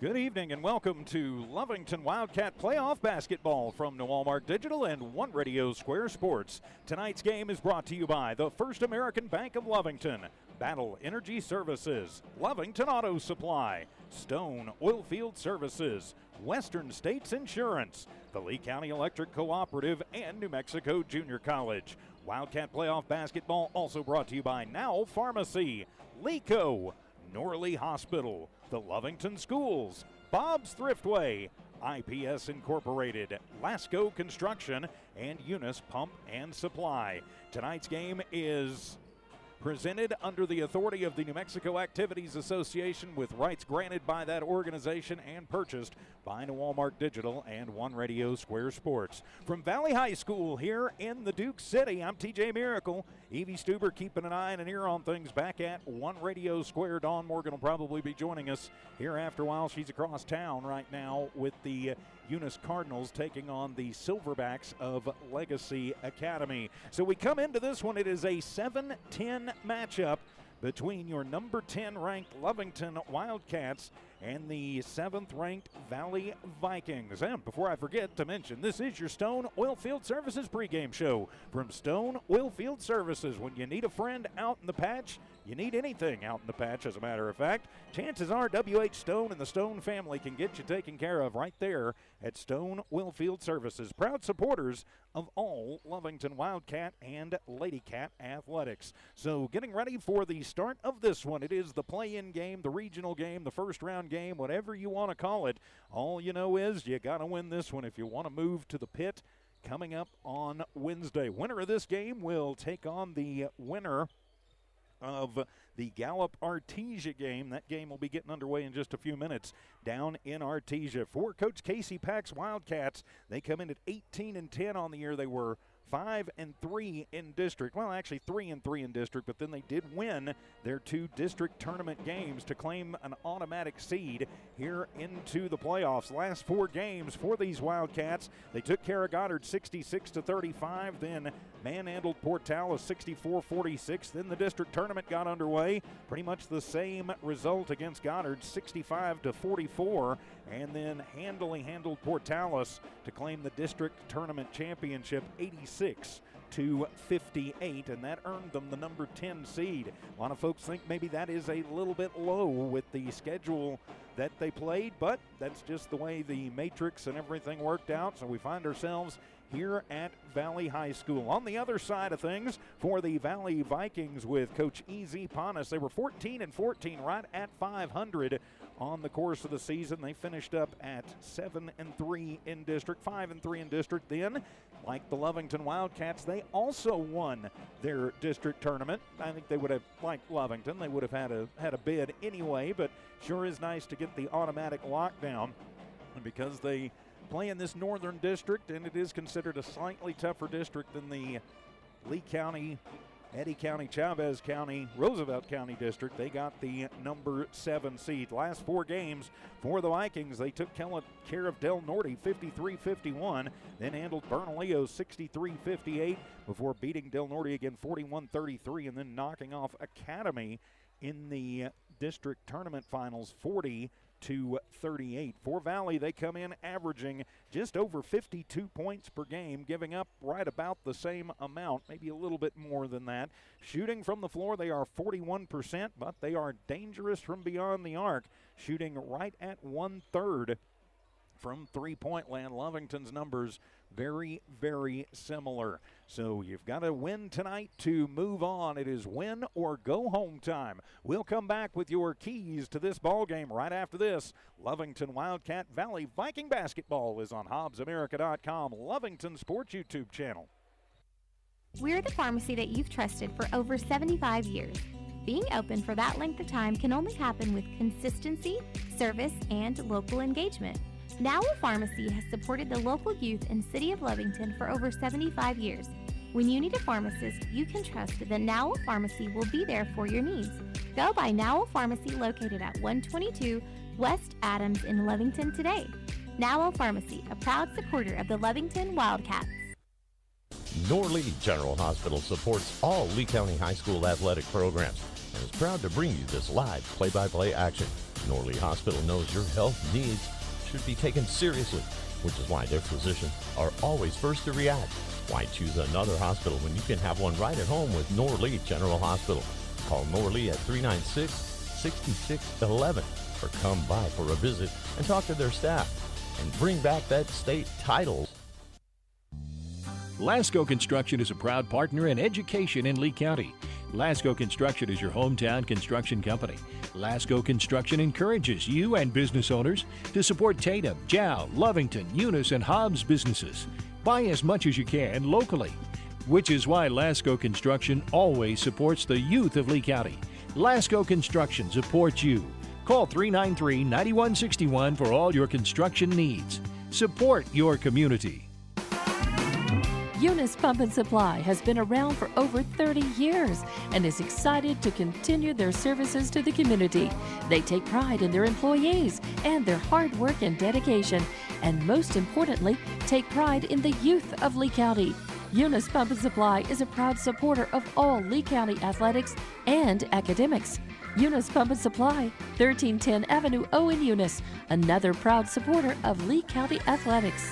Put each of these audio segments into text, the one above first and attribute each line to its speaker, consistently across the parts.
Speaker 1: Good evening and welcome to Lovington Wildcat Playoff Basketball from Walmart Digital and One Radio Square Sports. Tonight's game is brought to you by the First American Bank of Lovington, Battle Energy Services, Lovington Auto Supply, Stone Oilfield Services, Western States Insurance, the Lee County Electric Cooperative, and New Mexico Junior College. Wildcat Playoff Basketball also brought to you by Now Pharmacy, LECO, Norley Hospital, the Lovington Schools, Bob's Thriftway, IPS Incorporated, Lasco Construction, and Eunice Pump and Supply. Tonight's game is presented under the authority of the New Mexico Activities Association with rights granted by that organization and purchased by Walmart Digital and One Radio Square Sports. From Valley High School here in the Duke City, I'm TJ Miracle. Evie Stuber keeping an eye and an ear on things back at One Radio Square. Dawn Morgan will probably be joining us here after a while. She's across town right now with the Eunice Cardinals taking on the Silverbacks of Legacy Academy. So we come into this one. It is a 7-10 matchup between your number 10 ranked Lovington Wildcats and the 7th ranked Valley Vikings. And before I forget to mention, this is your Stone Oilfield Services pregame show from Stone Oilfield Services. When you need a friend out in the patch, you need anything out in the patch, as a matter of fact, chances are W.H. Stone and the Stone family can get you taken care of right there at Stone Oilfield Services. Proud supporters of all Lovington Wildcat and Lady Cat athletics. So getting ready for the start of this one. It is the play-in game, the regional game, the first-round game, whatever you want to call it. All you know is you got to win this one if you want to move to the pit coming up on Wednesday. Winner of this game will take on the winner of the Gallup-Artesia game. That game will be getting underway in just a few minutes down in Artesia. For Coach Casey Pack's Wildcats, they come in at 18-10 on the year. They were 5-3 in district. Well, actually 3-3 in district, but then they did win their 2 district tournament games to claim an automatic seed here into the playoffs. Last 4 games for these Wildcats, they took care of Goddard 66-35, then manhandled Portales 64-46. Then the district tournament got underway. Pretty much the same result against Goddard, 65-44, and then handily handled Portales to claim the district tournament championship 86-58, and that earned them the number 10 seed. A lot of folks think maybe that is a little bit low with the schedule that they played, but that's just the way the matrix and everything worked out. So we find ourselves here at Valley High School. On the other side of things, for the Valley Vikings with Coach E.Z. Ponis, they were 14-14, right at 500 on the course of the season. They finished up at 7-3 in district, 5-3 in district. Then, like the Lovington Wildcats, they also won their district tournament. I think they would have, like Lovington, they would have had a bid anyway, but sure is nice to get the automatic lockdown. And because they play in this northern district, and it is considered a slightly tougher district than the Lee County, Eddy County, Chavez County, Roosevelt County district, they got the number 7 seed. Last 4 games for the Vikings, they took care of Del Norte 53-51, then handled Bernalillo 63-58 before beating Del Norte again 41-33, and then knocking off Academy in the district tournament finals 40-38. For Valley, they come in averaging just over 52 points per game, giving up right about the same amount, maybe a little bit more than that. Shooting from the floor, they are 41%, but they are dangerous from beyond the arc, shooting right at 1/3 from three-point land. Lovington's numbers very, very similar. So you've got to win tonight to move on. It is win or go home time. We'll come back with your keys to this ball game right after this. Lovington Wildcat Valley Viking basketball is on HobbsAmerica.com, Lovington Sports YouTube channel.
Speaker 2: We're the pharmacy that you've trusted for over 75 years. Being open for that length of time can only happen with consistency, service, and local engagement. Now Pharmacy has supported the local youth in City of Lovington for over 75 years. When you need a pharmacist, you can trust that Now Pharmacy will be there for your needs. Go by Now Pharmacy located at 122 West Adams in Lovington today. Now Pharmacy, a proud supporter of the Lovington Wildcats.
Speaker 3: Norley General Hospital supports all Lee County High School athletic programs and is proud to bring you this live play-by-play action. Norley Hospital knows your health needs should be taken seriously, which is why their physicians are always first to react. Why choose another hospital when you can have one right at home with Norley General Hospital? Call Norley at 396-6611 or come by for a visit and talk to their staff and bring back that state title.
Speaker 4: Lasco Construction is a proud partner in education in Lee County. Lasco Construction is your hometown construction company. Lasco Construction encourages you and business owners to support Tatum, Jow, Lovington, Eunice, and Hobbs businesses. Buy as much as you can locally, which is why Lasco Construction always supports the youth of Lee County. Lasco Construction supports you. Call 393-9161 for all your construction needs. Support your community.
Speaker 5: Eunice Pump and Supply has been around for over 30 years and is excited to continue their services to the community. They take pride in their employees and their hard work and dedication, and most importantly, take pride in the youth of Lee County. Eunice Pump and Supply is a proud supporter of all Lee County athletics and academics. Eunice Pump and Supply, 1310 Avenue O in Eunice, another proud supporter of Lee County athletics.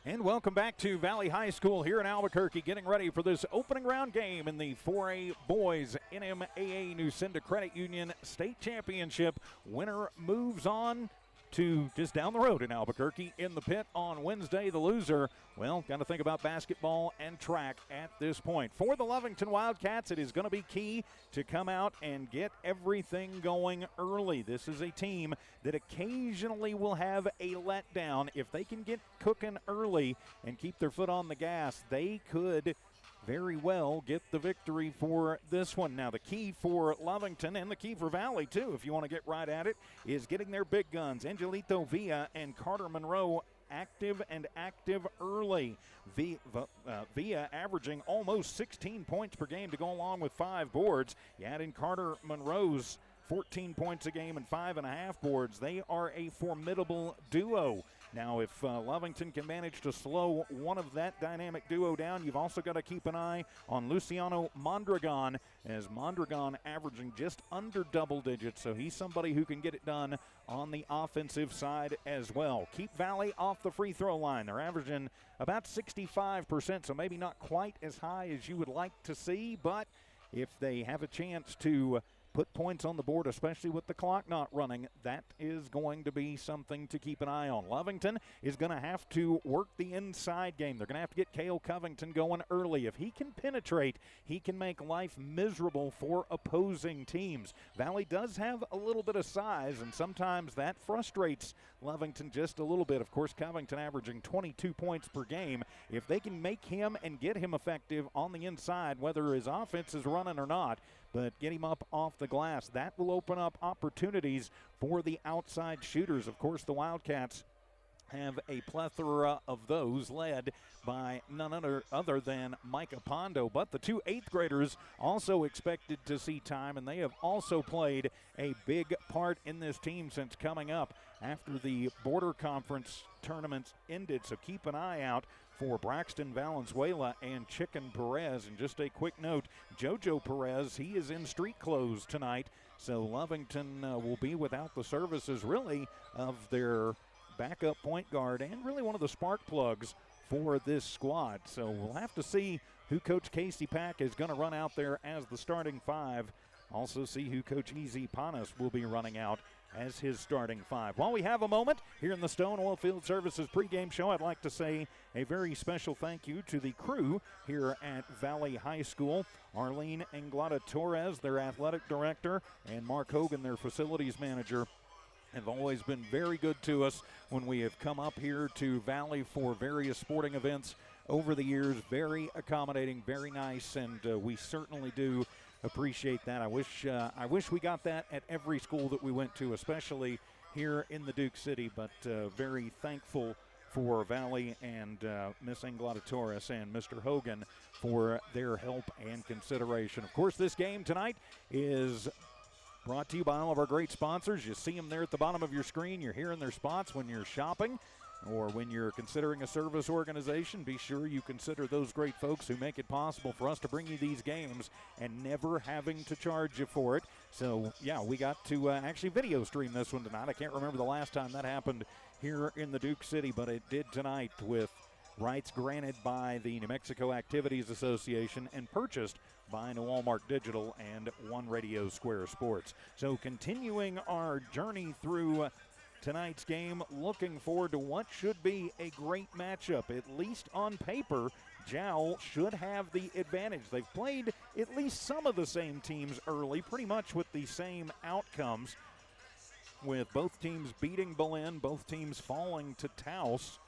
Speaker 1: And welcome back to Valley High School here in Albuquerque, getting ready for this opening round game in the 4A Boys NMAA Nucinda Credit Union State Championship. Winner moves on to just down the road in Albuquerque in the pit on Wednesday. The loser, well, got to think about basketball and track at this point. For the Lovington Wildcats, it is going to be key to come out and get everything going early. This is a team that occasionally will have a letdown. If they can get cooking early and keep their foot on the gas, they could very well get the victory for this one. Now, the key for Lovington and the key for Valley, too, if you want to get right at it, is getting their big guns, Angelito Villa and Carter Monroe, active early. Villa averaging almost 16 points per game to go along with 5 boards. You add in Carter Monroe's 14 points a game and 5.5 boards. They are a formidable duo. Now, if Lovington can manage to slow one of that dynamic duo down, you've also got to keep an eye on Luciano Mondragon, as Mondragon averaging just under double digits, so he's somebody who can get it done on the offensive side as well. Keep Valley off the free throw line. They're averaging about 65%, so maybe not quite as high as you would like to see, but if they have a chance to put points on the board, especially with the clock not running, that is going to be something to keep an eye on. Lovington is going to have to work the inside game. They're going to have to get Cale Covington going early. If he can penetrate, he can make life miserable for opposing teams. Valley does have a little bit of size, and sometimes that frustrates Lovington just a little bit. Of course, Covington averaging 22 points per game. If they can make him and get him effective on the inside, whether his offense is running or not, but get him up off the glass, that will open up opportunities for the outside shooters. Of course, the Wildcats have a plethora of those, led by none other than Micah Pondo. But the 2 8th graders also expected to see time, and they have also played a big part in this team since coming up after the border conference tournaments ended. So keep an eye out for Braxton Valenzuela and Chicken Perez. And just a quick note, JoJo Perez, he is in street clothes tonight, so Lovington will be without the services, really, of their backup point guard and really one of the spark plugs for this squad. So we'll have to see who Coach Casey Pack is going to run out there as the starting 5. Also see who Coach Easy Panas will be running out as his starting 5. While we have a moment here in the Stone Oilfield Services pregame show, I'd like to say a very special thank you to the crew here at Valley High School. Arlene Anglada Torres, their athletic director, and Mark Hogan, their facilities manager, have always been very good to us when we have come up here to Valley for various sporting events over the years. Very accommodating, very nice, and we certainly do appreciate that. I wish we got that at every school that we went to, especially here in the Duke City, but very thankful for Valley and Miss Anglada Torres and Mr. Hogan for their help and consideration. Of course, this game tonight is brought to you by all of our great sponsors. You see them there at the bottom of your screen. You're hearing their spots when you're shopping. or when you're considering a service organization, be sure you consider those great folks who make it possible for us to bring you these games and never having to charge you for it. So, yeah, we got to actually video stream this one tonight. I can't remember the last time that happened here in the Duke City, but it did tonight with rights granted by the New Mexico Activities Association and purchased by New Walmart Digital and One Radio Square Sports. So continuing our journey through tonight's game, looking forward to what should be a great matchup. At least on paper, Jowl should have the advantage. They've played at least some of the same teams early, pretty much with the same outcomes, with both teams beating Belen, both teams falling to Taos,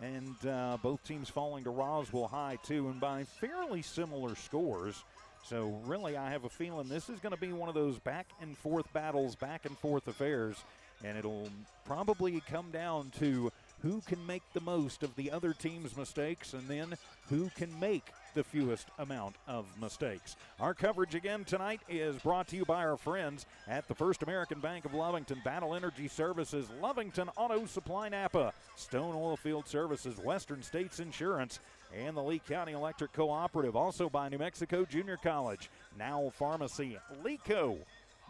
Speaker 1: and both teams falling to Roswell High, too, and by fairly similar scores. So, really, I have a feeling this is going to be one of those back-and-forth battles, back-and-forth affairs, and it'll probably come down to who can make the most of the other team's mistakes and then who can make the fewest amount of mistakes. Our coverage again tonight is brought to you by our friends at the First American Bank of Lovington, Battle Energy Services, Lovington Auto Supply Napa, Stone Oilfield Services, Western States Insurance, and the Lee County Electric Cooperative. Also by New Mexico Junior College, Now Pharmacy, LECO,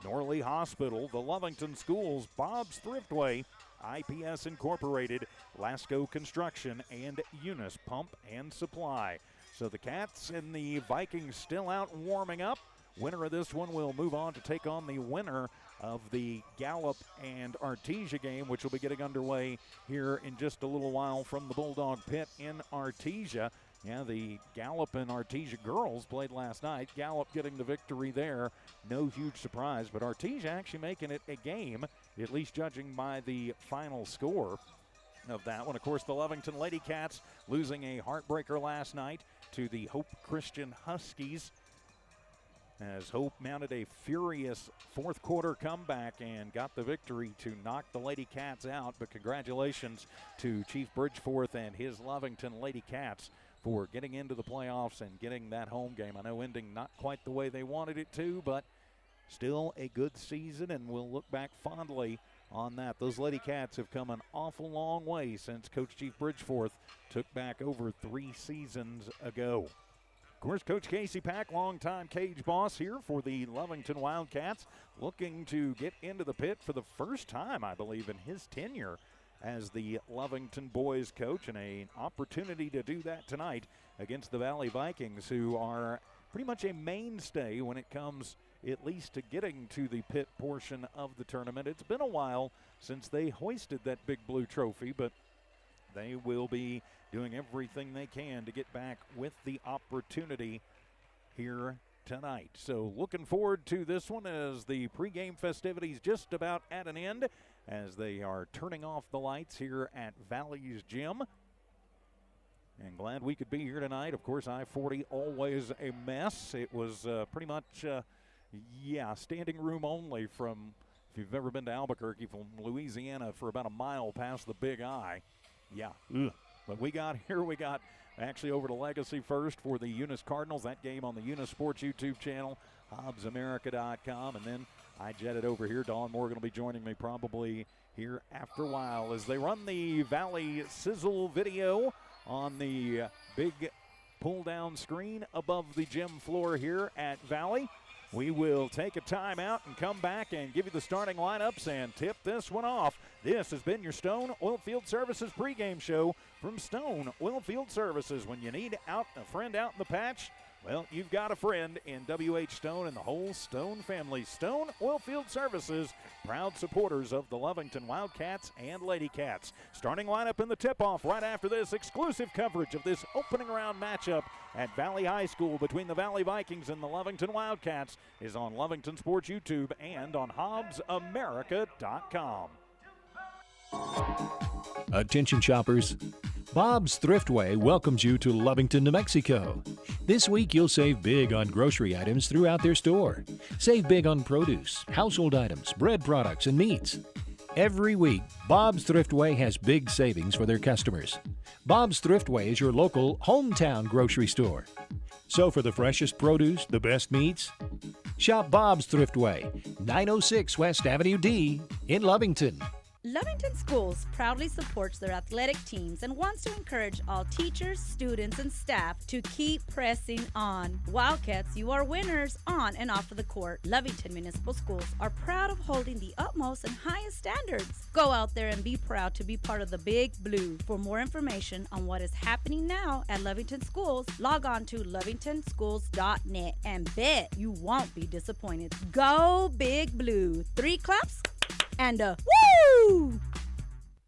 Speaker 1: Norley Hospital, the Lovington Schools, Bob's Thriftway, IPS Incorporated, Lasco Construction, and Eunice Pump and Supply. So the Cats and the Vikings still out warming up. Winner of this one will move on to take on the winner of the Gallup and Artesia game, which will be getting underway here in just a little while from the Bulldog Pit in Artesia. Yeah, the Gallup and Artesia girls played last night. Gallup getting the victory there. No huge surprise, but Artesia actually making it a game, at least judging by the final score of that one. Of course, the Lovington Lady Cats losing a heartbreaker last night to the Hope Christian Huskies, as Hope mounted a furious fourth quarter comeback and got the victory to knock the Lady Cats out. But congratulations to Chief Bridgeforth and his Lovington Lady Cats for getting into the playoffs and getting that home game. I know ending not quite the way they wanted it to, but still a good season, and we'll look back fondly on that. Those Lady Cats have come an awful long way since Coach Chief Bridgeforth took back over 3 seasons ago. Of course, Coach Casey Pack, longtime cage boss here for the Lovington Wildcats, looking to get into the pit for the first time, I believe, in his tenure as the Lovington boys coach, and an opportunity to do that tonight against the Valley Vikings, who are pretty much a mainstay when it comes at least to getting to the pit portion of the tournament. It's been a while since they hoisted that big blue trophy, but they will be doing everything they can to get back with the opportunity here tonight. So looking forward to this one as the pregame festivities just about at an end, as they are turning off the lights here at Valley's Gym. And glad we could be here tonight. Of course, I-40 always a mess. It was pretty much, standing room only from, if you've ever been to Albuquerque, from Louisiana for about a mile past the Big I. Yeah. Ugh. But we got actually over to Legacy first for the Eunice Cardinals. That game on the Eunice Sports YouTube channel, HobbsAmerica.com. And then I jetted over here. Dawn Morgan will be joining me probably here after a while as they run the Valley Sizzle video on the big pull-down screen above the gym floor here at Valley. We will take a timeout and come back and give you the starting lineups and tip this one off. This has been your Stone Oilfield Services pregame show from Stone Oilfield Services. When you need a friend out in the patch, well, you've got a friend in W.H. Stone and the whole Stone family. Stone Oilfield Services, proud supporters of the Lovington Wildcats and Lady Cats. Starting lineup in the tip-off right after this. Exclusive coverage of this opening round matchup at Valley High School between the Valley Vikings and the Lovington Wildcats is on Lovington Sports YouTube and on HobbsAmerica.com.
Speaker 4: Attention shoppers, Bob's Thriftway welcomes you to Lovington, New Mexico. This week you'll save big on grocery items throughout their store. Save big on produce, household items, bread products, and meats. Every week, Bob's Thriftway has big savings for their customers. Bob's Thriftway is your local hometown grocery store. So for the freshest produce, the best meats, shop Bob's Thriftway, 906 West Avenue D in Lovington.
Speaker 6: Lovington Schools proudly supports their athletic teams and wants to encourage all teachers, students, and staff to keep pressing on. Wildcats, you are winners on and off of the court. Lovington Municipal Schools are proud of holding the utmost and highest standards. Go out there and be proud to be part of the Big Blue. For more information on what is happening now at Lovington Schools, log on to lovingtonschools.net and bet you won't be disappointed. Go Big Blue. 3 claps and a woo!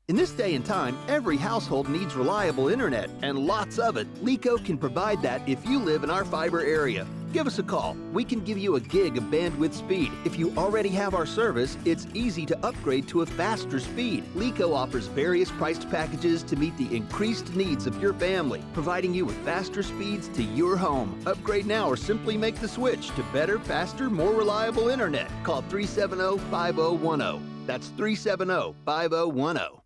Speaker 7: In this day and time, every household needs reliable internet, and lots of it. LECO can provide that if you live in our fiber area. Give us a call. We can give you a gig of bandwidth speed. If you already have our service, it's easy to upgrade to a faster speed. LECO offers various priced packages to meet the increased needs of your family, providing you with faster speeds to your home. Upgrade now or simply make the switch to better, faster, more reliable internet. Call 370-5010. That's 370-5010.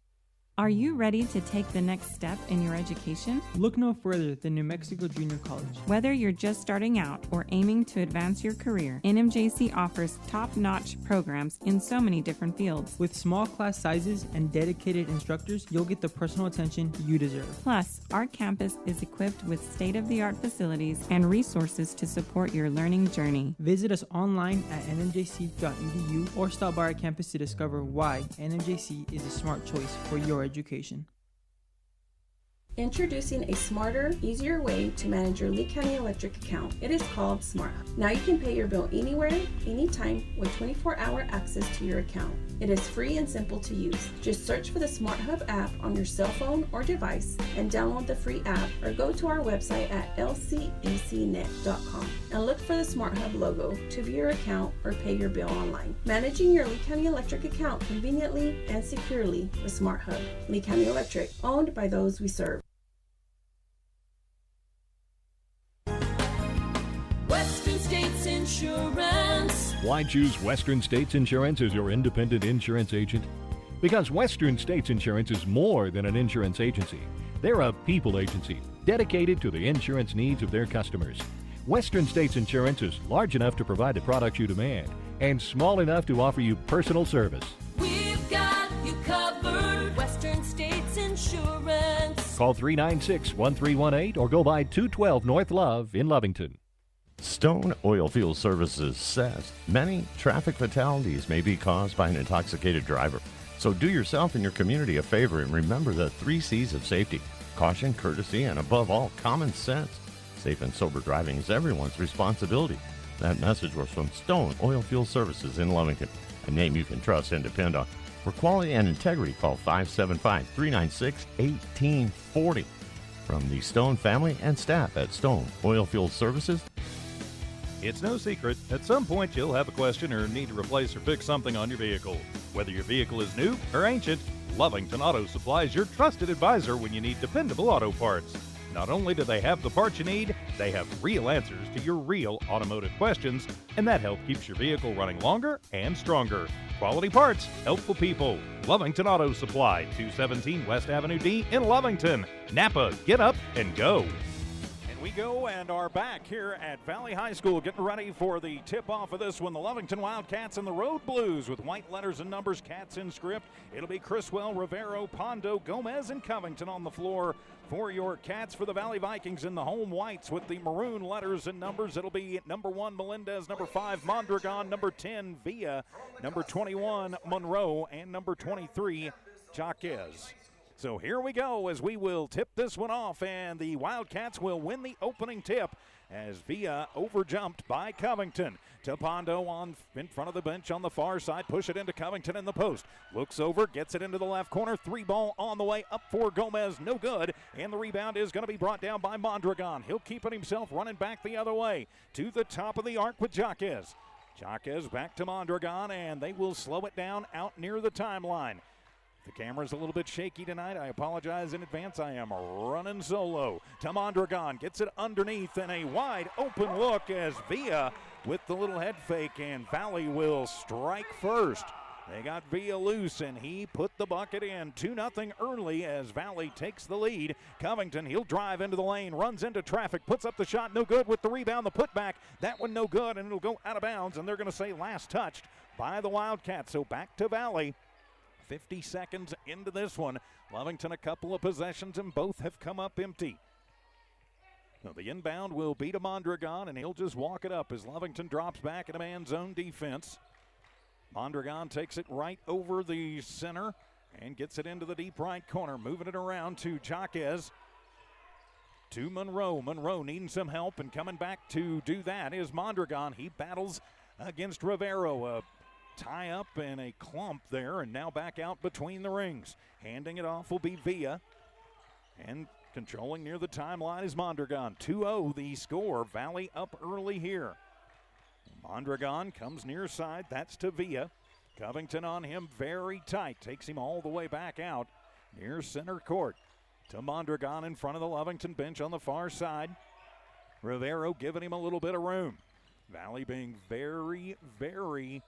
Speaker 8: Are you ready to take the next step in your education?
Speaker 9: Look no further than New Mexico Junior College.
Speaker 8: Whether you're just starting out or aiming to advance your career, NMJC offers top-notch programs in so many different fields.
Speaker 9: With small class sizes and dedicated instructors, you'll get the personal attention you deserve.
Speaker 8: Plus, our campus is equipped with state-of-the-art facilities and resources to support your learning journey.
Speaker 9: Visit us online at nmjc.edu or stop by our campus to discover why NMJC is a smart choice for your education.
Speaker 10: Introducing a smarter, easier way to manage your Lee County Electric account. It is called Smart Hub. Now you can pay your bill anywhere, anytime, with 24-hour access to your account. It is free and simple to use. Just search for the Smart Hub app on your cell phone or device and download the free app, or go to our website at lcecnet.com and look for the Smart Hub logo to view your account or pay your bill online. Managing your Lee County Electric account conveniently and securely with Smart Hub. Lee County Electric, owned by those we serve.
Speaker 5: Western States Insurance.
Speaker 4: Why choose Western States Insurance as your independent insurance agent? Because Western States Insurance is more than an insurance agency. They're a people agency dedicated to the insurance needs of their customers. Western States Insurance is large enough to provide the products you demand and small enough to offer you personal service.
Speaker 5: We've got you covered. Western States Insurance.
Speaker 4: Call 396-1318 or go by 212 North Love in Lovington.
Speaker 3: Stone Oilfield Services says many traffic fatalities may be caused by an intoxicated driver. So do yourself and your community a favor and remember the 3 C's of safety: caution, courtesy, and above all, common sense. Safe and sober driving is everyone's responsibility. That message was from Stone Oilfield Services in Lovington, a name you can trust and depend on. For quality and integrity, call 575-396-1840. From the Stone family and staff at Stone Oilfield Services.
Speaker 1: It's no secret, at some point you'll have a question or need to replace or fix something on your vehicle. Whether your vehicle is new or ancient, Lovington Auto Supply is your trusted advisor when you need dependable auto parts. Not only do they have the parts you need, they have real answers to your real automotive questions, and that help keeps your vehicle running longer and stronger. Quality parts, helpful people. Lovington Auto Supply, 217 West Avenue D in Lovington. Napa, get up and go. We go and are back here at Valley High School, getting ready for the tip-off of this one. The Lovington Wildcats and the Road Blues with white letters and numbers, Cats in script. It'll be Criswell, Rivero, Pondo, Gomez, and Covington on the floor for your Cats. For the Valley Vikings in the home whites with the maroon letters and numbers, it'll be number 1, Melendez, number 5, Mondragon, number 10, Villa, number 21, Monroe, and number 23, Jaquez. So here we go as we will tip this one off, and the Wildcats will win the opening tip as Villa overjumped by Covington. To Pondo in front of the bench on the far side. Push it into Covington in the post. Looks over, gets it into the left corner. 3-ball on the way up for Gomez. No good. And the rebound is going to be brought down by Mondragon. He'll keep it himself, running back the other way. To the top of the arc with Jaquez. Jaquez back to Mondragon, and they will slow it down out near the timeline. The camera's a little bit shaky tonight. I apologize in advance. I am running solo. To Mondragon, gets it underneath, and a wide open look as Villa with the little head fake, and Valley will strike first. They got Villa loose, and he put the bucket in. 2-0 early as Valley takes the lead. Covington, he'll drive into the lane, runs into traffic, puts up the shot, no good with the rebound. The putback, that one no good, and it'll go out of bounds, and they're going to say last touched by the Wildcats. So back to Valley. 50 seconds into this one. Lovington a couple of possessions and both have come up empty. So the inbound will be to Mondragon, and he'll just walk it up as Lovington drops back in a man zone defense. Mondragon takes it right over the center and gets it into the deep right corner, moving it around to Jaquez. To Monroe. Monroe needing some help, and coming back to do that is Mondragon. He battles against Rivero. A tie up and a clump there, and now back out between the rings. Handing it off will be Villa. And controlling near the timeline is Mondragon. 2-0 the score. Valley up early here. Mondragon comes near side. That's to Villa. Covington on him very tight. Takes him all the way back out near center court. To Mondragon in front of the Lovington bench on the far side. Rivero giving him a little bit of room. Valley being very, very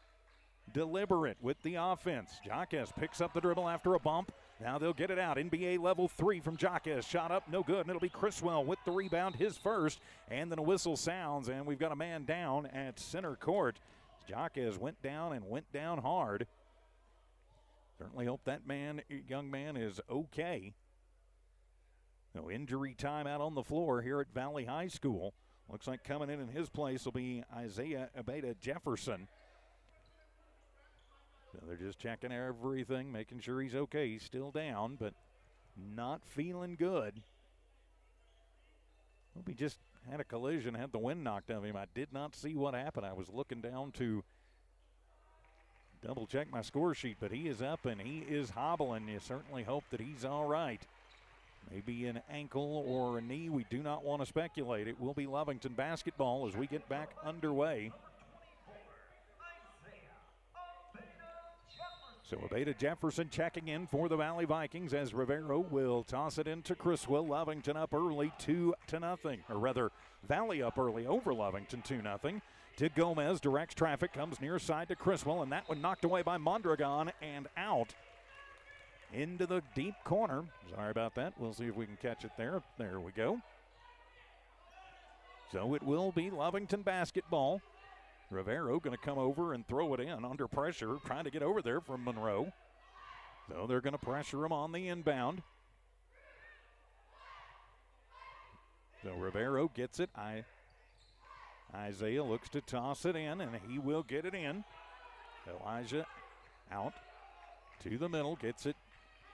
Speaker 1: deliberate with the offense. Jaquez picks up the dribble after a bump. Now they'll get it out. NBA level 3 from Jaquez. Shot up, no good, and it'll be Criswell with the rebound, his first. And then a whistle sounds, and we've got a man down at center court. Jaquez went down and went down hard. Certainly hope that young man is okay. No injury time out on the floor here at Valley High School. Looks like coming in his place will be Isaiah Abeda Jefferson. So they're just checking everything, making sure he's okay. He's still down, but not feeling good. Hope he just had a collision, had the wind knocked out of him. I did not see what happened. I was looking down to double check my score sheet, but he is up and he is hobbling. You certainly hope that he's all right. Maybe an ankle or a knee. We do not want to speculate. It will be Lovington basketball as we get back underway. So Abeda Jefferson checking in for the Valley Vikings as Rivero will toss it into Criswell. Lovington up early 2-0. Or rather, Valley up early over Lovington 2-0. To Gomez, directs traffic, comes near side to Criswell, and that one knocked away by Mondragon and out into the deep corner. Sorry about that. We'll see if we can catch it there. There we go. So it will be Lovington basketball. Rivero going to come over and throw it in under pressure, trying to get over there from Monroe. So they're going to pressure him on the inbound. So Rivero gets it. Isaiah looks to toss it in, and he will get it in. Elijah out to the middle, gets it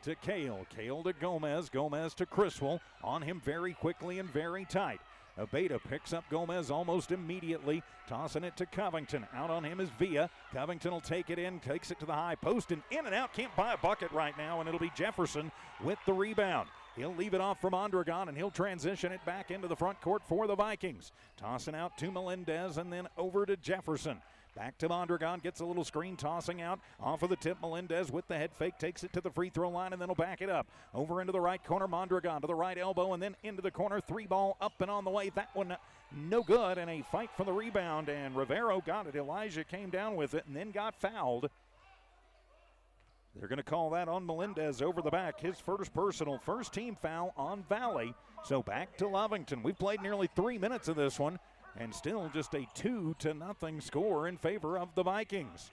Speaker 1: to Cale. Cale to Gomez. Gomez to Criswell. On him very quickly and very tight. Abeda picks up Gomez almost immediately, tossing it to Covington. Out on him is Villa. Covington will take it in, takes it to the high post, and in and out. Can't buy a bucket right now, and it'll be Jefferson with the rebound. He'll leave it off for Mondragon, and he'll transition it back into the front court for the Vikings. Tossing out to Melendez, and then over to Jefferson. Back to Mondragon, gets a little screen, tossing out off of the tip. Melendez with the head fake, takes it to the free throw line, and then he'll back it up. Over into the right corner, Mondragon to the right elbow, and then into the corner. 3-ball up and on the way. That one no good, and a fight for the rebound, and Rivero got it. Elijah came down with it and then got fouled. They're going to call that on Melendez over the back. His first team foul on Valley. So back to Lovington. We've played nearly 3 minutes of this one, and still just a 2-0 score in favor of the Vikings.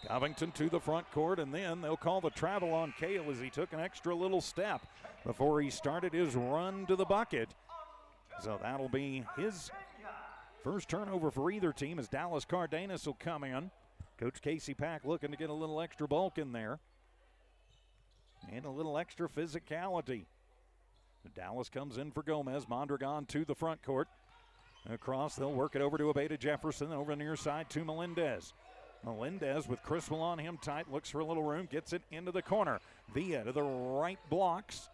Speaker 1: Covington to the front court, and then they'll call the travel on Cale as he took an extra little step before he started his run to the bucket. So that'll be his first turnover for either team as Dallas Cardenas will come in. Coach Casey Pack looking to get a little extra bulk in there and a little extra physicality. Dallas comes in for Gomez. Mondragon to the front court. Across, they'll work it over to Abeda Jefferson. Over near side to Melendez. Melendez with Criswell on him tight. Looks for a little room. Gets it into the corner. Villa to the right blocks.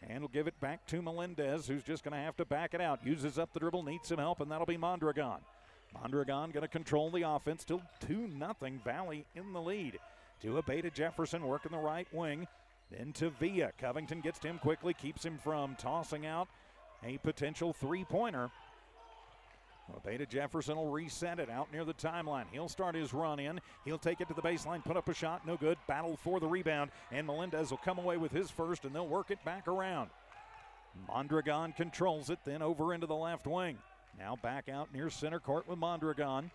Speaker 1: And will give it back to Melendez, who's just going to have to back it out. Uses up the dribble, needs some help, and that'll be Mondragon. Mondragon going to control the offense. Still 2-0. Valley in the lead. To Abeda Jefferson working the right wing. Then to Villa. Covington gets to him quickly. Keeps him from tossing out a potential three-pointer. Abeda Jefferson will reset it out near the timeline. He'll start his run in. He'll take it to the baseline, put up a shot, no good. Battle for the rebound, and Melendez will come away with his first, and they'll work it back around. Mondragon controls it, then over into the left wing. Now back out near center court with Mondragon.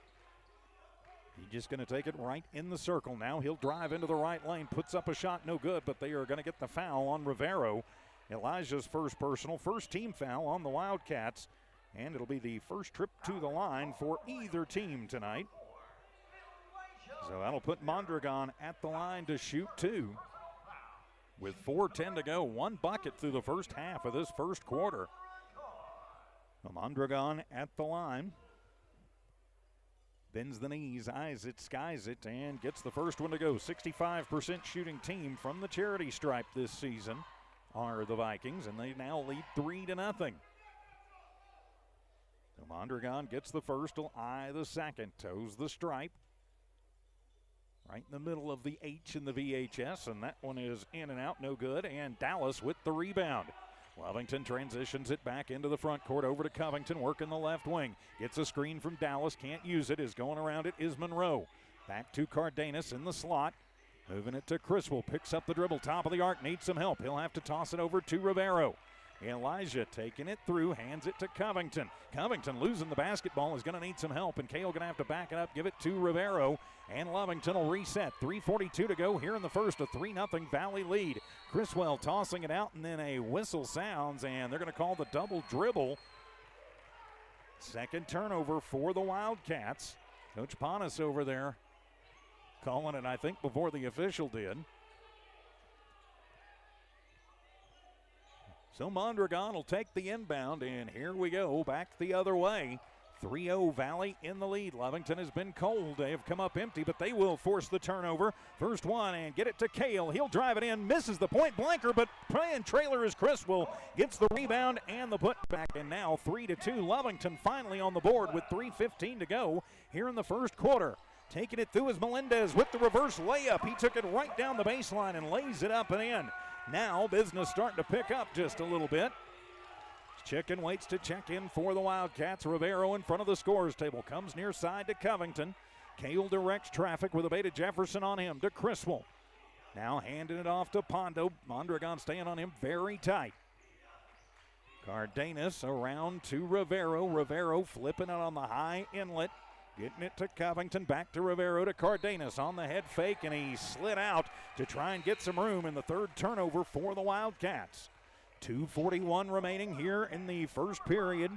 Speaker 1: He's just going to take it right in the circle. Now he'll drive into the right lane, puts up a shot, no good, but they are going to get the foul on Rivero. Elijah's first personal, first team foul on the Wildcats, and it'll be the first trip to the line for either team tonight. So that'll put Mondragon at the line to shoot two. With 4:10 to go, one bucket through the first half of this first quarter. Mondragon at the line. Bends the knees, eyes it, skies it, and gets the first one to go. 65% shooting team from the charity stripe this season are the Vikings, and they now lead 3-0. So Mondragon gets the first, will eye the second, toes the stripe. Right in the middle of the H in the VHS, and that one is in and out, no good. And Dallas with the rebound. Lovington transitions it back into the front court, over to Covington, working the left wing. Gets a screen from Dallas, can't use it, is going around it is Monroe. Back to Cardenas in the slot. Moving it to Criswell, picks up the dribble, top of the arc, needs some help. He'll have to toss it over to Rivero. Elijah taking it through, hands it to Covington. Covington losing the basketball, is going to need some help, and Cale going to have to back it up, give it to Rivero, and Lovington will reset. 3:42 to go here in the first, a 3-0 Valley lead. Criswell tossing it out, and then a whistle sounds, and they're going to call the double dribble. Second turnover for the Wildcats. Coach Ponis over there calling it, I think, before the official did. So Mondragon will take the inbound, and here we go, back the other way. 3-0 Valley in the lead. Lovington has been cold. They have come up empty, but they will force the turnover. First one, and get it to Cale. He'll drive it in, misses the point blanker, but playing trailer is Criswell. Gets the rebound and the putback, and now 3-2. Lovington finally on the board with 3:15 to go here in the first quarter. Taking it through is Melendez with the reverse layup. He took it right down the baseline and lays it up and in. Now business starting to pick up just a little bit. Chicken waits to check in for the Wildcats. Rivero in front of the scorers table. Comes near side to Covington. Cale directs traffic with Abeta Jefferson on him to Criswell. Now handing it off to Pondo. Mondragon staying on him very tight. Cardenas around to Rivero. Rivero flipping it on the high inlet. Getting it to Covington, back to Rivero to Cardenas on the head fake, and he slid out to try and get some room in the third turnover for the Wildcats. 2:41 remaining here in the first period.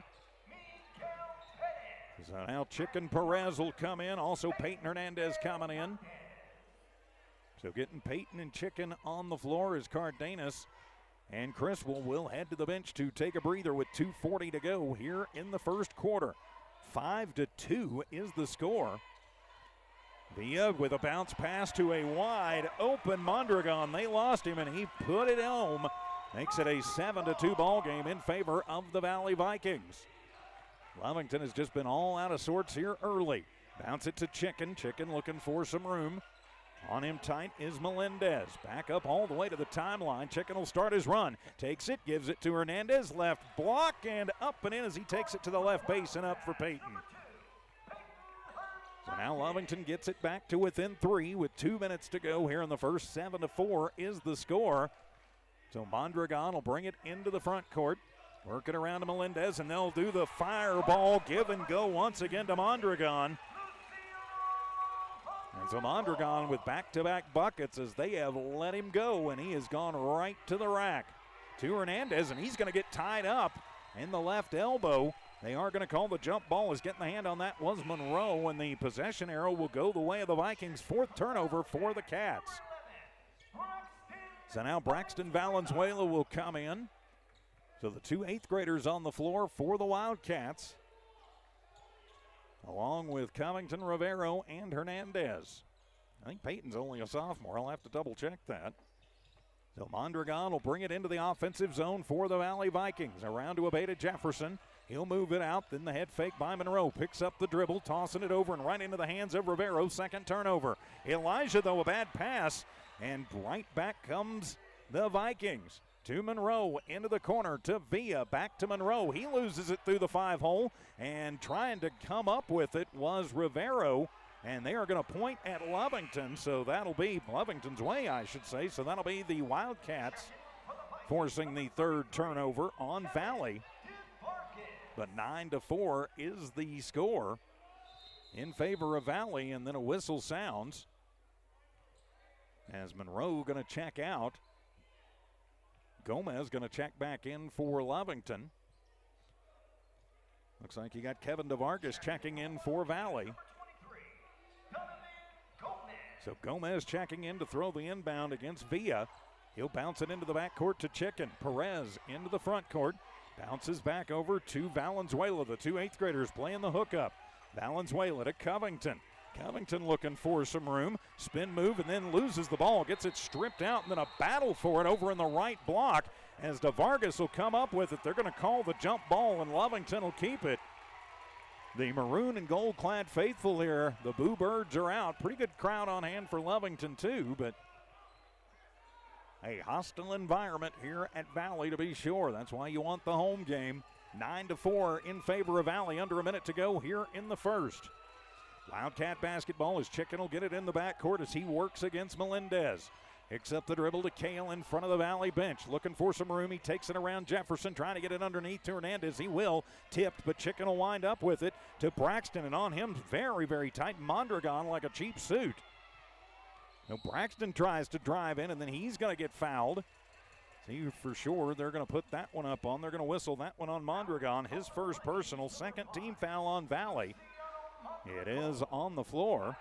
Speaker 1: So now Chicken Perez will come in, also Peyton Hernandez coming in. So getting Peyton and Chicken on the floor is Cardenas, and Criswell will head to the bench to take a breather with 2:40 to go here in the first quarter. 5-2 is the score. Villa with a bounce pass to a wide open Mondragon. They lost him, and he put it home. Makes it a 7-2 ball game in favor of the Valley Vikings. Lovington has just been all out of sorts here early. Bounce it to Chicken. Chicken looking for some room. On him tight is Melendez. Back up all the way to the timeline. Chicken will start his run. Takes it, gives it to Hernandez. Left block and up and in as he takes it to the left base and up for Peyton. So now Lovington gets it back to within 3 with 2 minutes to go here in the first. 7-4 is the score. So Mondragon will bring it into the front court. Work it around to Melendez, and they'll do the fireball give and go once again to Mondragon. And so Mondragon with back-to-back buckets as they have let him go, and he has gone right to the rack. To Hernandez, and he's going to get tied up in the left elbow. They are going to call the jump ball, as getting the hand on that was Monroe, and the possession arrow will go the way of the Vikings. 4th turnover for the Cats. So now Braxton Valenzuela will come in. So the 2 8th graders on the floor for the Wildcats, along with Covington, Rivero, and Hernandez. I think Peyton's only a sophomore. I'll have to double check that. So Mondragon will bring it into the offensive zone for the Valley Vikings. Around to Abeta Jefferson. He'll move it out. Then the head fake by Monroe. Picks up the dribble, tossing it over and right into the hands of Rivero. 2nd turnover. Elijah, though, a bad pass. And right back comes the Vikings. To Monroe, into the corner, to Villa, back to Monroe. He loses it through the 5-hole, and trying to come up with it was Rivero, and they are going to point at Lovington, so that'll be Lovington's way, I should say. So that'll be the Wildcats forcing the 3rd turnover on Valley. But 9-4 is the score. in favor of Valley, and then a whistle sounds as Monroe going to check out. Gomez going to check back in for Lovington. Looks like you got Kevin DeVargas checking in for Valley. So Gomez checking in to throw the inbound against Villa. He'll bounce it into the backcourt to Chicken. Perez into the front court. Bounces back over to Valenzuela. The two 8th graders playing the hookup. Valenzuela to Covington. Covington looking for some room. Spin move and then loses the ball. Gets it stripped out and then a battle for it over in the right block as DeVargas will come up with it. They're going to call the jump ball and Lovington will keep it. The maroon and gold clad faithful here. The Boo Birds are out. Pretty good crowd on hand for Lovington too, but a hostile environment here at Valley to be sure. That's why you want the home game. 9-4 in favor of Valley. Under a minute to go here in the first. Wildcat basketball as Chicken will get it in the backcourt as he works against Melendez. Picks up the dribble to Kale in front of the Valley bench. Looking for some room. He takes it around Jefferson, trying to get it underneath to Hernandez. He will. Tipped, but Chicken will wind up with it to Braxton. And on him, very, very tight. Mondragon like a cheap suit. Now Braxton tries to drive in, and then he's going to get fouled. See, for sure, they're going to put that one up on. They're going to whistle that one on Mondragon. His first personal, second team foul on Valley. It is on the floor.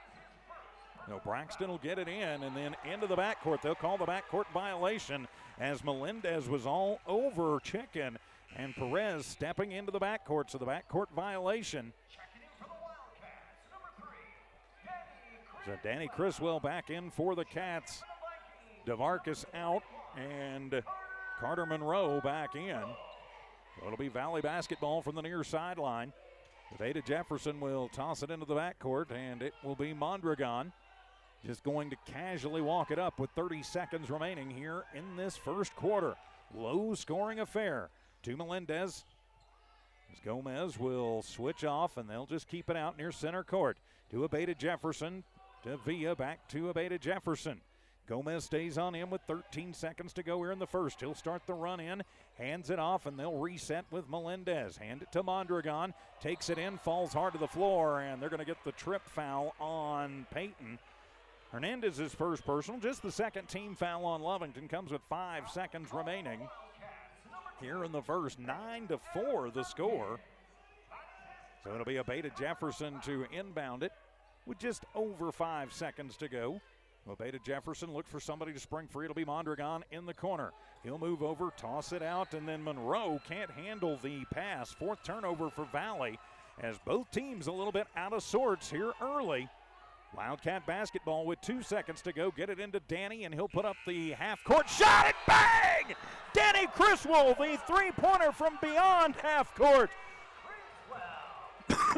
Speaker 1: No, Braxton will get it in and then into the backcourt. They'll call the backcourt violation as Melendez was all over Chicken and Perez stepping into the backcourt. So the backcourt violation. So Danny Criswell back in for the Cats. DeVargas out and Carter Monroe back in. So it'll be Valley basketball from the near sideline. Veda Jefferson will toss it into the backcourt, and it will be Mondragon just going to casually walk it up with 30 seconds remaining here in this first quarter. Low-scoring affair to Melendez. As Gomez will switch off, and they'll just keep it out near center court. To Abeta Jefferson, to Villa, back to Abeta Jefferson. Gomez stays on him with 13 seconds to go here in the first. He'll start the run in, hands it off, and they'll reset with Melendez. Hand it to Mondragon, takes it in, falls hard to the floor, and they're going to get the trip foul on Peyton. Hernandez's first personal, just the second team foul on Lovington, comes with 5 seconds remaining. Here in the first, 9-4 the score. So it'll be Abeta Jefferson to inbound it with just over 5 seconds to go. Abeta Jefferson look for somebody to spring free. It'll be Mondragon in the corner. He'll move over, toss it out, and then Monroe can't handle the pass. 4th turnover for Valley as both teams a little bit out of sorts here early. Wildcat basketball with 2 seconds to go. Get it into Danny, and he'll put up the half-court shot and bang! Danny Criswell, the three-pointer from beyond half-court.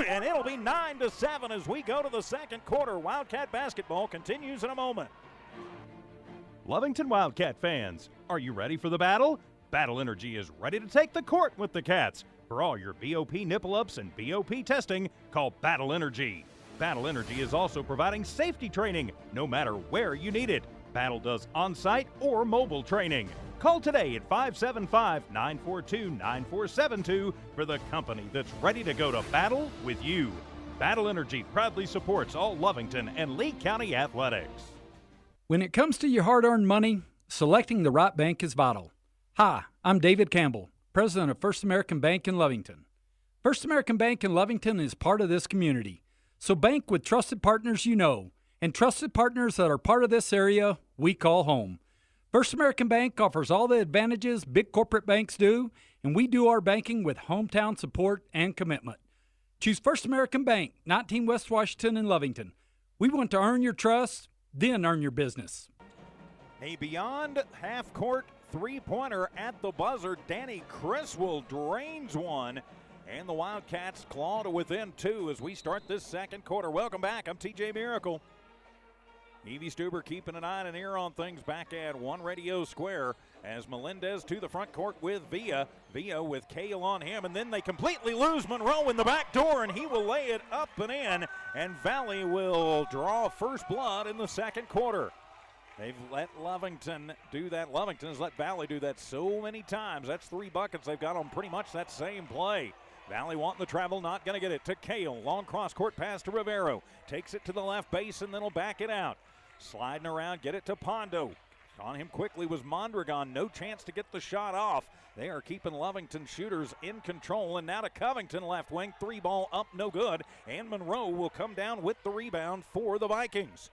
Speaker 1: And it'll be 9-7 as we go to the second quarter. Wildcat basketball continues in a moment.
Speaker 11: Lovington Wildcat fans, are you ready for the battle? Battle Energy is ready to take the court with the Cats. For all your BOP nipple-ups and BOP testing, call Battle Energy. Battle Energy is also providing safety training, no matter where you need it. Battle does on-site or mobile training. Call today at 575-942-9472 for the company that's ready to go to battle with you. Battle Energy proudly supports all Lovington and Lee County athletics.
Speaker 12: When it comes to your hard-earned money, selecting the right bank is vital. Hi, I'm David Campbell, president of First American Bank in Lovington. First American Bank in Lovington is part of this community. So bank with trusted partners you know, and trusted partners that are part of this area we call home. First American Bank offers all the advantages big corporate banks do, and we do our banking with hometown support and commitment. Choose First American Bank, 19 West Washington in Lovington. We want to earn your trust, then earn your business.
Speaker 1: A beyond half-court three-pointer at the buzzer. Danny Criswell drains one, and the Wildcats claw to within 2 as we start this second quarter. Welcome back. I'm TJ Miracle. Evie Stuber keeping an eye and an ear on things back at One Radio Square as Melendez to the front court with Villa. Villa with Cale on him, and then they completely lose Monroe in the back door, and he will lay it up and in, and Valley will draw first blood in the second quarter. They've let Lovington do that. Lovington has let Valley do that so many times. That's 3 buckets they've got on pretty much that same play. Valley wanting the travel, not going to get it to Kale. Long cross-court pass to Rivero. Takes it to the left base and then will back it out. Sliding around, get it to Pondo. On him quickly was Mondragon. No chance to get the shot off. They are keeping Lovington shooters in control. And now to Covington, left wing. 3-ball up, no good. And Monroe will come down with the rebound for the Vikings.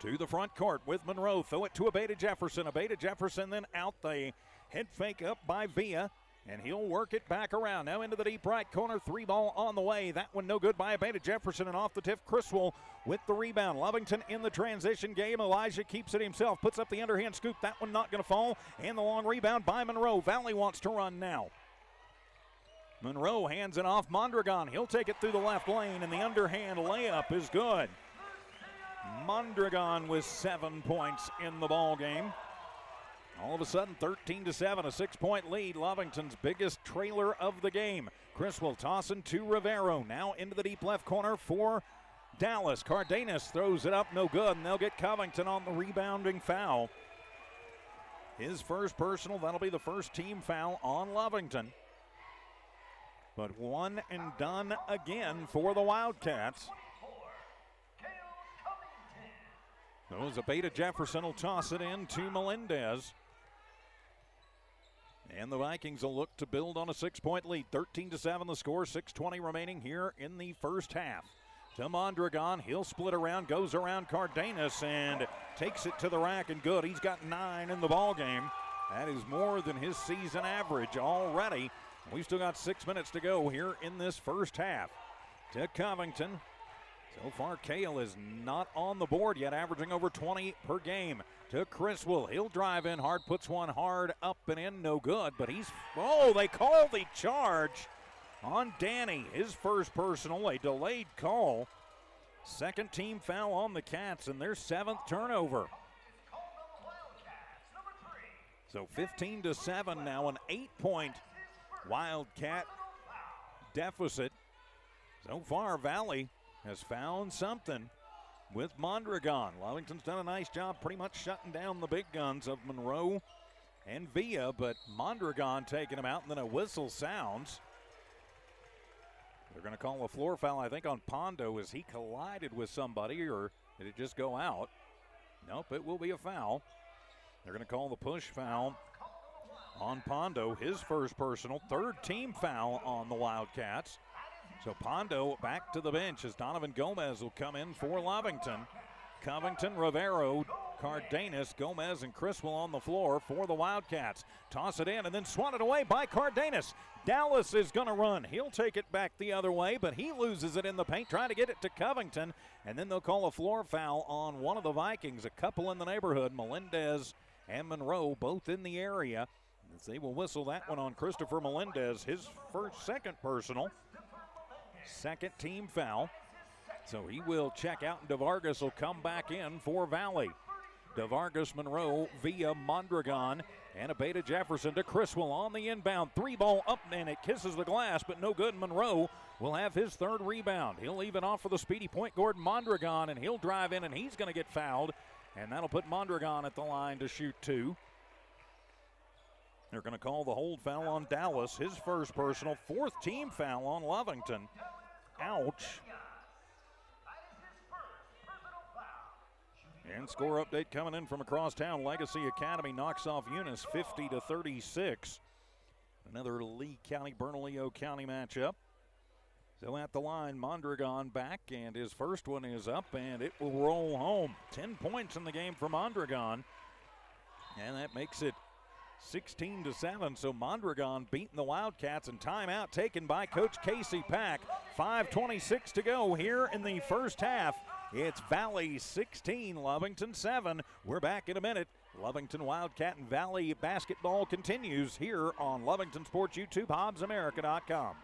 Speaker 1: To the front court with Monroe. Throw it to Abeta Jefferson. Abeta Jefferson then out the head fake up by Villa. And he'll work it back around. Now into the deep right corner. 3-ball on the way. That one no good by Abeta Jefferson. And off the tip, Criswell with the rebound. Lovington in the transition game. Elijah keeps it himself. Puts up the underhand scoop. That one not going to fall. And the long rebound by Monroe. Valley wants to run now. Monroe hands it off Mondragon. He'll take it through the left lane. And the underhand layup is good. Mondragon with 7 points in the ball game. All of a sudden, 13-7, a 6-point lead. Lovington's biggest trailer of the game. Criswell tossing to Rivero. Now into the deep left corner for Dallas. Cardenas throws it up, no good, and they'll get Covington on the rebounding foul. His first personal, that'll be the first team foul on Lovington. But one and done again for the Wildcats. Those Abeta Jefferson will toss it in to Melendez. And the Vikings will look to build on a 6-point lead. 13-7 the score, 6:20 remaining here in the first half. To Mondragon, he'll split around, goes around Cardenas and takes it to the rack and good. He's got 9 in the ball game. That is more than his season average already. We've still got 6 minutes to go here in this first half. To Covington. So far, Kale is not on the board yet, averaging over 20 per game. To Criswell, he'll drive in hard, puts one hard up and in, no good, but they call the charge on Danny. His first personal, a delayed call. Second team foul on the Cats and their 7th turnover. So 15-7 now, an 8-point Wildcat deficit. So far, Valley has found something with Mondragon. Lovington's done a nice job pretty much shutting down the big guns of Monroe and Villa, but Mondragon taking him out, and then a whistle sounds. They're going to call a floor foul, I think, on Pondo as he collided with somebody, or did it just go out? Nope, it will be a foul. They're going to call the push foul on Pondo, his first personal, 3rd team foul on the Wildcats. So Pondo back to the bench as Donovan Gomez will come in for Lovington. Covington, Rivero, Cardenas, Gomez, and Criswell on the floor for the Wildcats. Toss it in and then swatted away by Cardenas. Dallas is going to run. He'll take it back the other way, but he loses it in the paint, trying to get it to Covington. And then they'll call a floor foul on one of the Vikings, a couple in the neighborhood, Melendez and Monroe, both in the area. As they will whistle that one on Christopher Melendez, his second personal. Second team foul. So he will check out, and DeVargas will come back in for Valley. DeVargas, Monroe, via Mondragon, and Abeta Jefferson to Criswell on the inbound. 3-ball up, and it kisses the glass, but no good. Monroe will have his 3rd rebound. He'll even off for the speedy point guard, Mondragon, and he'll drive in, and he's going to get fouled. And that'll put Mondragon at the line to shoot 2. They're going to call the hold foul on Dallas, his first personal, 4th team foul on Lovington. Ouch. And score update coming in from across town. Legacy Academy knocks off Eunice 50-36. Another Lee County, Bernalillo County matchup. So at the line, Mondragon back, and his first one is up, and it will roll home. 10 points in the game for Mondragon, and that makes it 16-7, so Mondragon beating the Wildcats, and timeout taken by Coach Casey Pack. 5:26 to go here in the first half. It's Valley 16, Lovington 7. We're back in a minute. Lovington Wildcat and Valley basketball continues here on Lovington Sports YouTube, HobbsAmerica.com.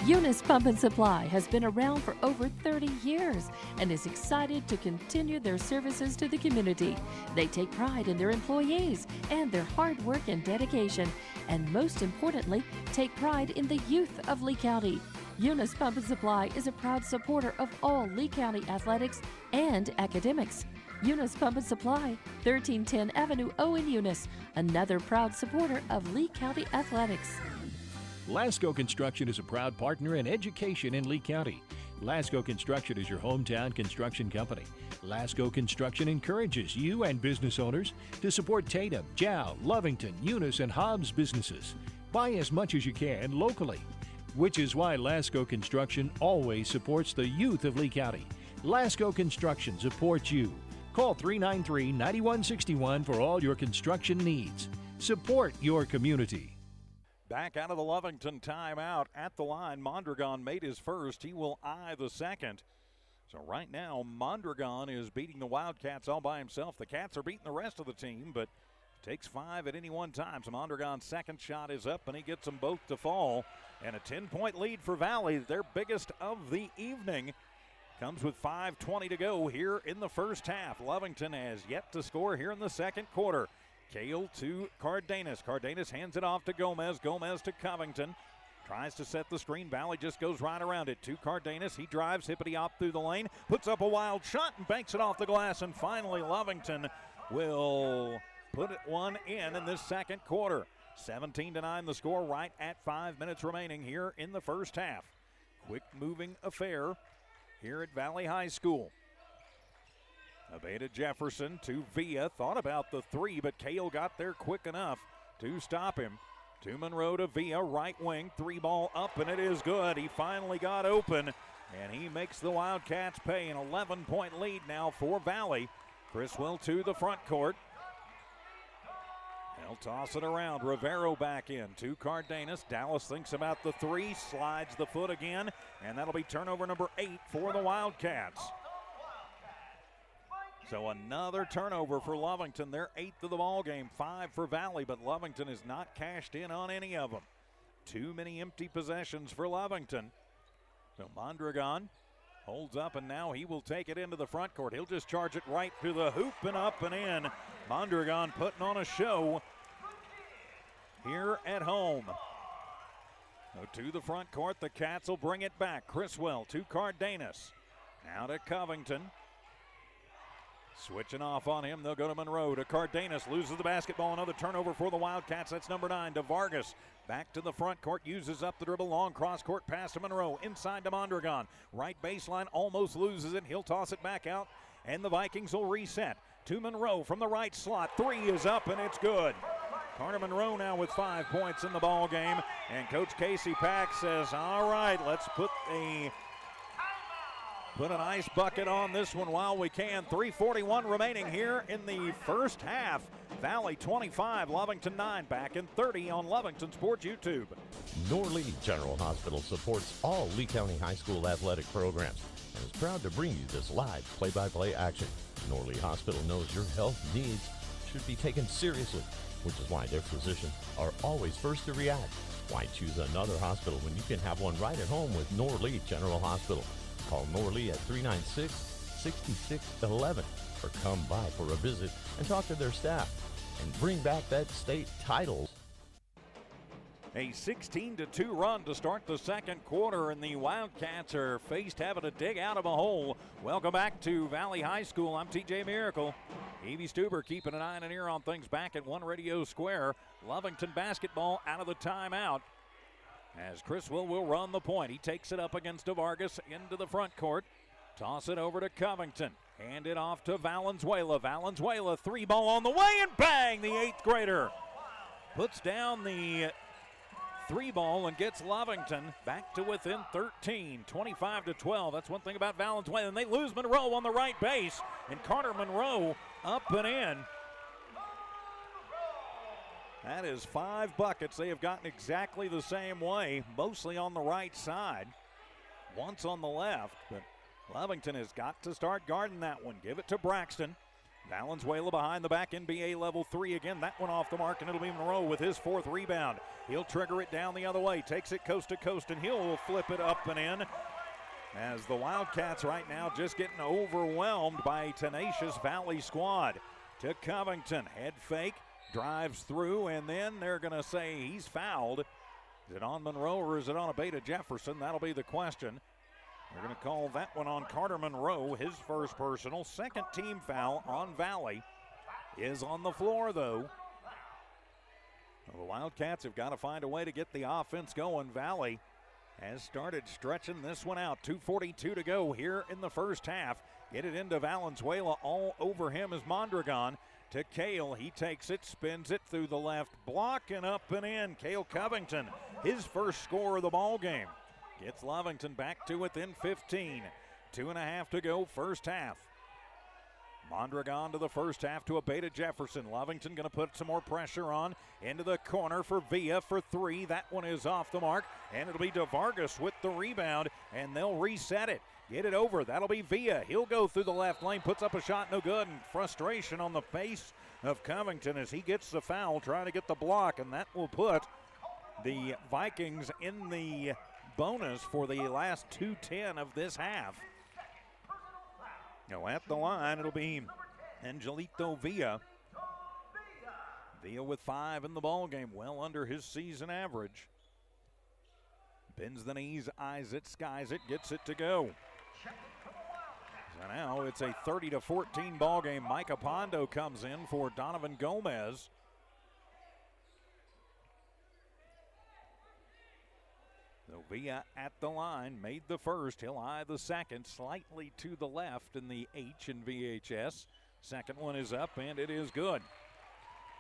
Speaker 5: Eunice Pump and Supply has been around for over 30 years and is excited to continue their services to the community. They take pride in their employees and their hard work and dedication, and most importantly, take pride in the youth of Lee County. Eunice Pump and Supply is a proud supporter of all Lee County athletics and academics. Eunice Pump and Supply, 1310 Avenue O in Eunice, another proud supporter of Lee County athletics.
Speaker 4: Lasco Construction is a proud partner in education in Lee County. Lasco Construction is your hometown construction company. Lasco Construction encourages you and business owners to support Tatum, Jow, Lovington, Eunice, and Hobbs businesses. Buy as much as you can locally, which is why Lasco Construction always supports the youth of Lee County. Lasco Construction supports you. Call 393-9161 for all your construction needs. Support your community.
Speaker 1: Back out of the Lovington timeout at the line. Mondragon made his first. He will eye the second. So right now, Mondragon is beating the Wildcats all by himself. The Cats are beating the rest of the team, but takes 5 at any one time. So Mondragon's second shot is up, and he gets them both to fall. And a 10-point lead for Valley, their biggest of the evening. Comes with 5:20 to go here in the first half. Lovington has yet to score here in the second quarter. Cale to Cardenas. Cardenas hands it off to Gomez. Gomez to Covington. Tries to set the screen. Valley just goes right around it to Cardenas. He drives hippity-hop through the lane. Puts up a wild shot and banks it off the glass. And finally, Lovington will put one in this second quarter. 17-9 the score right at 5 minutes remaining here in the first half. Quick moving affair here at Valley High School. Abeda Jefferson to Villa. Thought about the three, but Cale got there quick enough to stop him. To Monroe to Villa, right wing. 3-ball up, and it is good. He finally got open, and he makes the Wildcats pay. An 11-point lead now for Valley. Criswell to the front court. They'll toss it around. Rivero back in to Cardenas. Dallas thinks about the three, slides the foot again, and that'll be turnover number 8 for the Wildcats. So another turnover for Lovington. Their 8th of the ball game, 5 for Valley, but Lovington has not cashed in on any of them. Too many empty possessions for Lovington. So Mondragon holds up, and now he will take it into the front court. He'll just charge it right through the hoop and up and in. Mondragon putting on a show here at home. So to the front court, the Cats will bring it back. Criswell to Cardenas. Now to Covington. Switching off on him, they'll go to Monroe. To Cardenas, loses the basketball. Another turnover for the Wildcats. That's number 9 to Vargas. Back to the front court, uses up the dribble. Long cross court pass to Monroe. Inside to Mondragon. Right baseline, almost loses it. He'll toss it back out, and the Vikings will reset. To Monroe from the right slot. 3 is up, and it's good. Carter Monroe now with 5 points in the ball game. And Coach Casey Pack says, all right, let's put an ice bucket on this one while we can. 3:41 remaining here in the first half. Valley 25, Lovington 9. Back in 30 on Lovington Sports YouTube.
Speaker 3: Norlee General Hospital supports all Lee County High School athletic programs and is proud to bring you this live play-by-play action. Norlee Hospital knows your health needs should be taken seriously, which is why their physicians are always first to react. Why choose another hospital when you can have one right at home with Norlee General Hospital? Call Norlee at 396-6611 or come by for a visit and talk to their staff and bring back that state title.
Speaker 1: A 16-2 run to start the second quarter, and the Wildcats are faced having to dig out of a hole. Welcome back to Valley High School. I'm TJ Miracle. Evie Stuber keeping an eye and an ear on things back at One Radio Square. Lovington basketball out of the timeout, as Criswell will run the point. He takes it up against Vargas into the front court. Toss it over to Covington. Hand it off to Valenzuela. Valenzuela, 3-ball on the way, and bang! The 8th grader puts down the 3-ball and gets Lovington back to within 13, 25-12. That's one thing about Valenzuela. And they lose Monroe on the right base, and Carter Monroe up and in. That is 5 buckets. They have gotten exactly the same way, mostly on the right side, once on the left, but Lovington has got to start guarding that one. Give it to Braxton. Valenzuela behind the back, NBA level 3 again. That one off the mark, and it'll be Monroe with his 4th rebound. He'll trigger it down the other way, takes it coast to coast, and he'll flip it up and in. As the Wildcats right now just getting overwhelmed by a tenacious Valley squad. To Covington, head fake. Drives through, and then they're going to say he's fouled. Is it on Monroe or is it on Abeda Jefferson? That'll be the question. They're going to call that one on Carter Monroe, his first personal. Second team foul on Valley is on the floor, though. Well, the Wildcats have got to find a way to get the offense going. Valley has started stretching this one out. 2:42 to go here in the first half. Get it into Valenzuela. All over him is Mondragon. To Cale, he takes it, spins it through the left block and up and in. Cale Covington, his first score of the ball game. Gets Lovington back to within 15. 2.5 to go, first half. Mondragon to the first half to Abeta Jefferson. Lovington going to put some more pressure on. Into the corner for Villa for three. That one is off the mark, and it'll be DeVargas with the rebound, and they'll reset it. Get it over. That'll be Villa. He'll go through the left lane, puts up a shot, no good, and frustration on the face of Covington as he gets the foul, trying to get the block, and that will put the Vikings in the bonus for the last 2:10 of this half. Now at the line, it'll be Angelito Villa. Villa with 5 in the ball game, well under his season average. Bends the knees, eyes it, skies it, gets it to go. So now it's a 30-14 ball game. Micah Pondo comes in for Donovan Gomez. So Villa at the line, made the first. He'll eye the second, slightly to the left in the H in VHS. Second one is up, and it is good.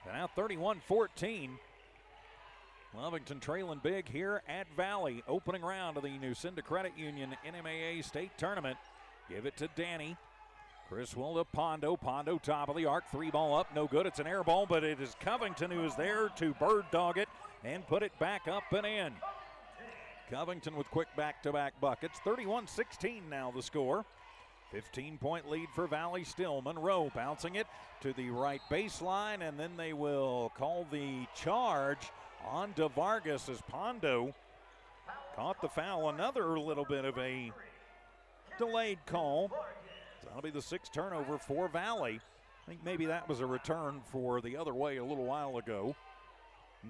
Speaker 1: And now 31-14. Lovington trailing big here at Valley. Opening round of the Nucinda Credit Union NMAA State Tournament. Give it to Danny. Criswell to Pondo. Pondo top of the arc. 3-ball up, no good. It's an air ball, but it is Covington who is there to bird dog it and put it back up and in. Covington with quick back-to-back buckets. 31-16 now the score. 15-point lead for Valley still. Monroe bouncing it to the right baseline, and then they will call the charge on DeVargas as Pondo caught the foul. Another little bit of a delayed call. So that'll be the 6th turnover for Valley. I think maybe that was a return for the other way a little while ago.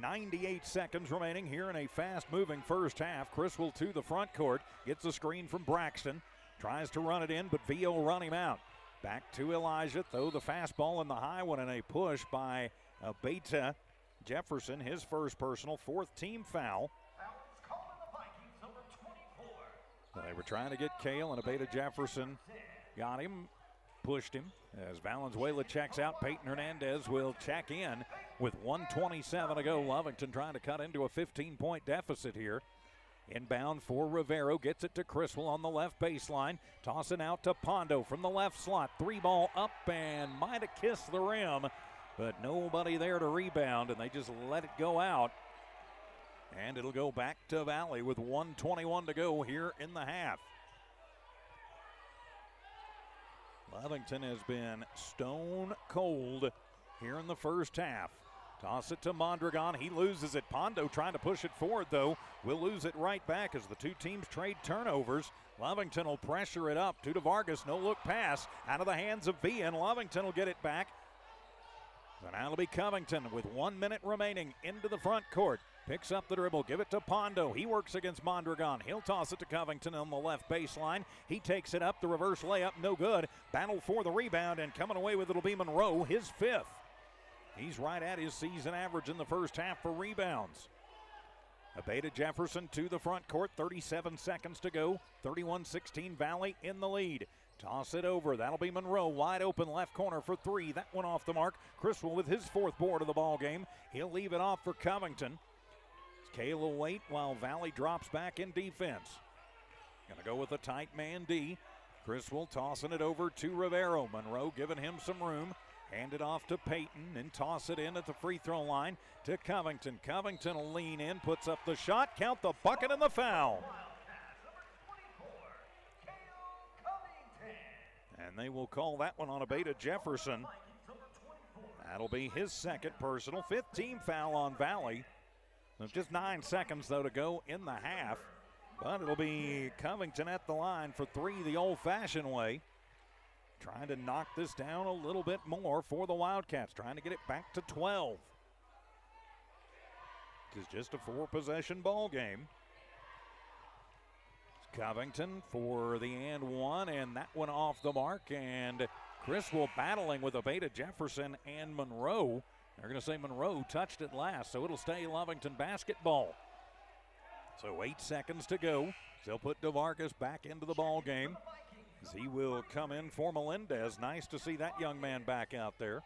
Speaker 1: 98 seconds remaining here in a fast-moving first half. Criswell to the front court. Gets the screen from Braxton. Tries to run it in, but Villa will run him out. Back to Elijah. Throw the fastball in the high one, and a push by Abeta Jefferson. His first personal, 4th team foul. So they were trying to get Cale, and Abeta Jefferson got him. Pushed him as Valenzuela checks out. Peyton Hernandez will check in with 1:27 to go. Lovington trying to cut into a 15-point deficit here. Inbound for Rivero. Gets it to Criswell on the left baseline. Tossing out to Pondo from the left slot. 3-ball up and might have kissed the rim, but nobody there to rebound, and they just let it go out. And it'll go back to Valley with 1:21 to go here in the half. Lovington has been stone cold here in the first half. Toss it to Mondragon. He loses it. Pondo trying to push it forward, though. Will lose it right back as the two teams trade turnovers. Lovington will pressure it up to DeVargas. No-look pass out of the hands of Villa, and Lovington will get it back. So now it'll be Covington with 1 minute remaining into the front court. Picks up the dribble, give it to Pondo. He works against Mondragon. He'll toss it to Covington on the left baseline. He takes it up, the reverse layup, no good. Battle for the rebound, and coming away with it'll be Monroe, his 5th. He's right at his season average in the first half for rebounds. Abeta Jefferson to the front court, 37 seconds to go. 31-16 Valley in the lead. Toss it over. That'll be Monroe. Wide open left corner for 3. That one off the mark. Criswell with his 4th board of the ball game. He'll leave it off for Covington. Cale will wait while Valley drops back in defense. Gonna go with a tight man D. Criswell tossing it over to Rivero. Monroe giving him some room. Hand it off to Peyton and toss it in at the free throw line to Covington. Covington will lean in, puts up the shot, count the bucket and the foul. And they will call that one on Abeta Jefferson. That'll be his 2nd personal, 5th team foul on Valley. Just 9 seconds, though, to go in the half. But it'll be Covington at the line for 3 the old-fashioned way. Trying to knock this down a little bit more for the Wildcats. Trying to get it back to 12. It's just a 4-possession ball game. Covington for the and one, and that one off the mark. And Criswell battling with Abeta Jefferson and Monroe. They're going to say Monroe touched it last, so it'll stay Lovington basketball. So 8 seconds to go. They'll put DeVargas back into the ball game as he will come in for Melendez. Nice to see that young man back out there.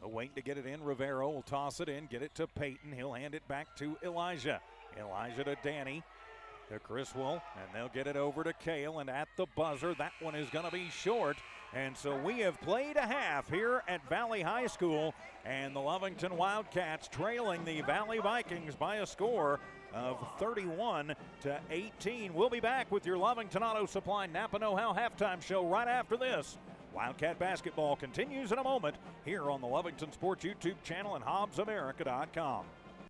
Speaker 1: Waiting to get it in. Rivero will toss it in, get it to Peyton. He'll hand it back to Elijah. Elijah to Danny, to Criswell, and they'll get it over to Cale. And at the buzzer, that one is going to be short. And so we have played a half here at Valley High School, and the Lovington Wildcats trailing the Valley Vikings by a score of 31-18. We'll be back with your Lovington Auto Supply Napa Know-How halftime show right after this. Wildcat basketball continues in a moment here on the Lovington Sports YouTube channel and HobbsAmerica.com.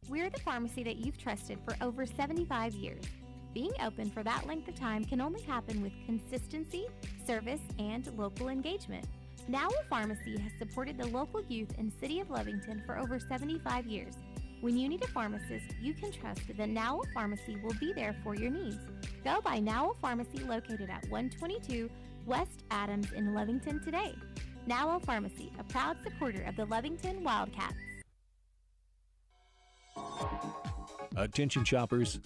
Speaker 2: We're the pharmacy that you've trusted for over 75 years. Being open for that length of time can only happen with consistency, service, and local engagement. NMAA Pharmacy has supported the local youth in City of Lovington for over 75 years. When you need a pharmacist, you can trust that NMAA Pharmacy will be there for your needs. Go by NMAA Pharmacy located at 122 West Adams in Lovington today. NMAA Pharmacy, a proud supporter of the Lovington Wildcats.
Speaker 4: Attention shoppers.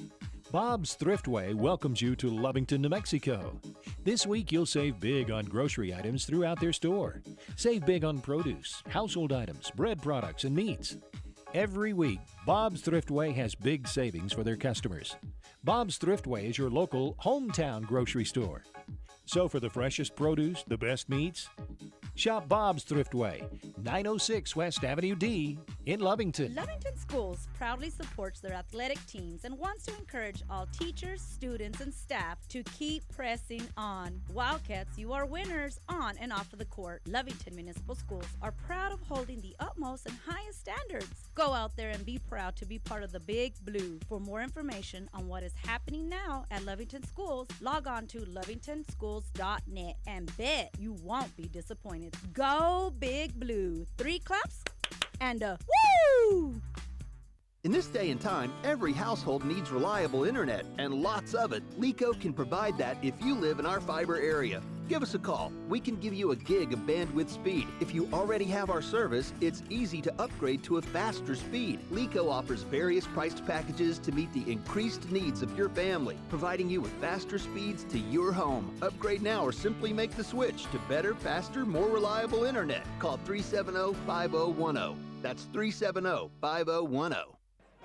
Speaker 4: Bob's Thriftway welcomes you to Lovington, New Mexico. This week you'll save big on grocery items throughout their store. Save big on produce, household items, bread products, and meats. Every week, Bob's Thriftway has big savings for their customers. Bob's Thriftway is your local hometown grocery store. So for the freshest produce, the best meats, shop Bob's Thriftway, 906 West Avenue D in Lovington.
Speaker 6: Lovington Schools proudly supports their athletic teams and wants to encourage all teachers, students, and staff to keep pressing on. Wildcats, you are winners on and off of the court. Lovington Municipal Schools are proud of holding the utmost and highest standards. Go out there and be proud to be part of the Big Blue. For more information on what is happening now at Lovington Schools, log on to lovingtonschools.net and bet you won't be disappointed. Go Big Blue. 3 claps and a woo!
Speaker 7: In this day and time, every household needs reliable internet, and lots of it. LECO can provide that if you live in our fiber area. Give us a call. We can give you a gig of bandwidth speed. If you already have our service, it's easy to upgrade to a faster speed. LECO offers various priced packages to meet the increased needs of your family, providing you with faster speeds to your home. Upgrade now or simply make the switch to better, faster, more reliable internet. Call 370-5010. That's 370-5010.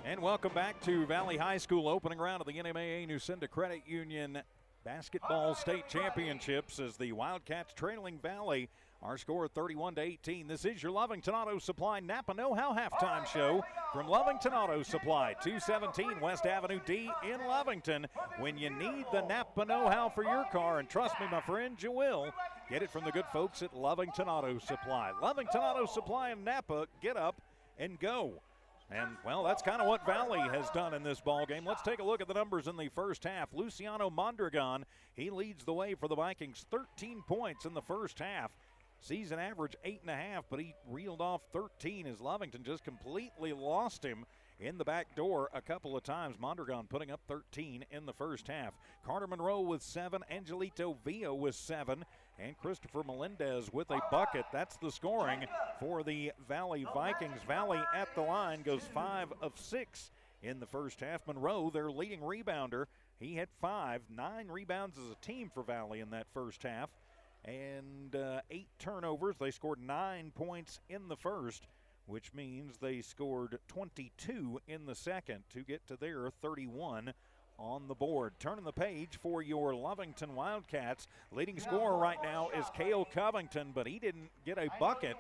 Speaker 1: And welcome back to Valley High School opening round of the NMAA Nucinda Credit Union Basketball State Championships as the Wildcats trailing Valley. Our score 31-18. This is your Lovington Auto Supply Napa Know-How halftime show from Lovington Auto Supply, 217 West Avenue D in Lovington. When you need the Napa Know-How for your car, and trust me, my friend, you will, get it from the good folks at Lovington Auto Supply. Lovington Auto Supply in Napa, get up and go. And, well, that's kind of what Valley has done in this ball game. Let's take a look at the numbers in the first half. Luciano Mondragon, he leads the way for the Vikings, 13 points in the first half. Season average 8.5, but he reeled off 13 as Lovington just completely lost him in the back door a couple of times. Mondragon putting up 13 in the first half. Carter Monroe with 7, Angelito Villa with 7, and Christopher Melendez with a bucket. That's the scoring for the Valley Vikings. Valley at the line goes 5 of 6 in the first half. Monroe, their leading rebounder, he had 5, 9 rebounds as a team for Valley in that first half, and 8 turnovers. They scored 9 points in the first, which means they scored 22 in the second to get to their 31 on the board. Turning the page for your Lovington Wildcats. Leading scorer right now is Cale Covington, but he didn't get a bucket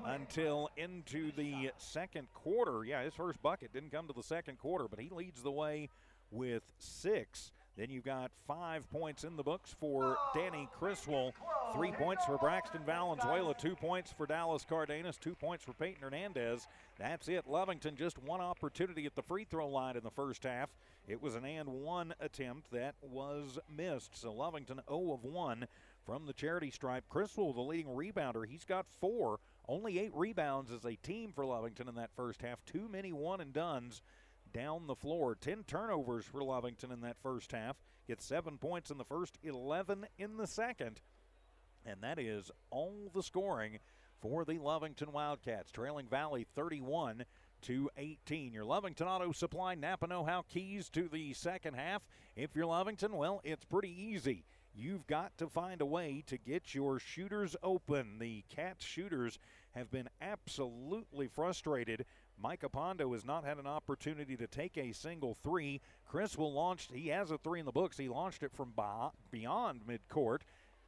Speaker 1: until into the second quarter. Yeah, his first bucket didn't come to the second quarter, but he leads the way with 6. Then you've got 5 points in the books for Danny Criswell, 3 points for Braxton Valenzuela, 2 points for Dallas Cardenas, 2 points for Peyton Hernandez. That's it. Lovington just one opportunity at the free throw line in the first half. It was an and one attempt that was missed. So Lovington 0 of 1 from the charity stripe. Criswell, the leading rebounder, he's got 4. Only 8 rebounds as a team for Lovington in that first half. Too many one-and-dones down the floor. 10 turnovers for Lovington in that first half. Gets 7 points in the first, 11 in the second. And that is all the scoring for the Lovington Wildcats, trailing Valley 31-18. Your Lovington Auto Supply Napa know-how keys to the second half. If you're Lovington, well, it's pretty easy. You've got to find a way to get your shooters open. The Cats shooters have been absolutely frustrated. Micah Pondo has not had an opportunity to take a single three. Chris will launch. He has a three in the books. He launched it from beyond midcourt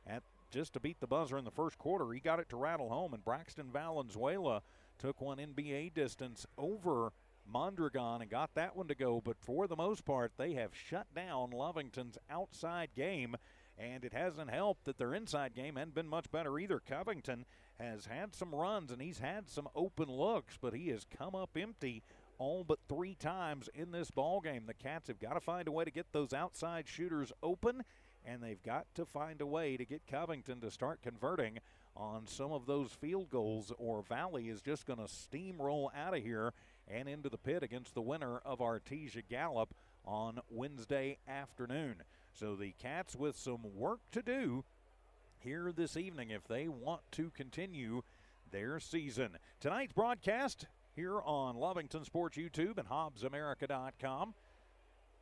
Speaker 1: at just to beat the buzzer in the first quarter. He got it to rattle home, and Braxton Valenzuela took one NBA distance over Mondragon and got that one to go. But for the most part, they have shut down Lovington's outside game, and it hasn't helped that their inside game hasn't been much better either. Covington has had some runs, and he's had some open looks, but he has come up empty all but 3 times in this ball game. The Cats have got to find a way to get those outside shooters open, and they've got to find a way to get Covington to start converting on some of those field goals, or Valley is just going to steamroll out of here and into the pit against the winner of Artesia Gallup on Wednesday afternoon. So the Cats with some work to do here this evening if they want to continue their season. Tonight's broadcast here on Lovington Sports YouTube and HobbsAmerica.com.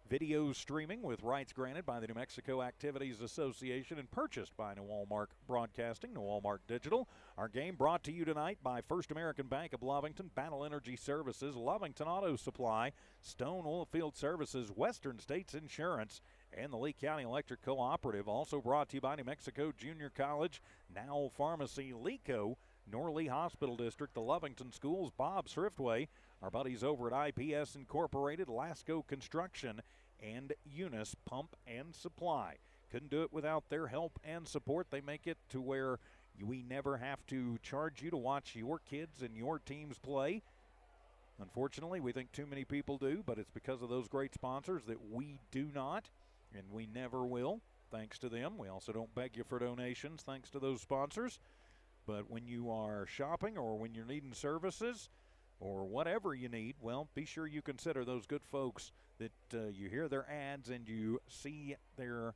Speaker 1: Video streaming with rights granted by the New Mexico Activities Association and purchased by New Wallmark Broadcasting, New Wallmark Digital. Our game brought to you tonight by First American Bank of Lovington, Battle Energy Services, Lovington Auto Supply, Stone Oilfield Services, Western States Insurance, and the Lee County Electric Cooperative. Also brought to you by New Mexico Junior College, Now Pharmacy, LECO, Norley Hospital District, the Lovington Schools, Bob Thriftway, our buddies over at IPS Incorporated, Lasco Construction, and Eunice Pump and Supply. Couldn't do it without their help and support. They make it to where we never have to charge you to watch your kids and your teams play. Unfortunately, we think too many people do, but it's because of those great sponsors that we do not, and we never will, thanks to them. We also don't beg you for donations, thanks to those sponsors. But when you are shopping or when you're needing services or whatever you need, well, be sure you consider those good folks that you hear their ads and you see their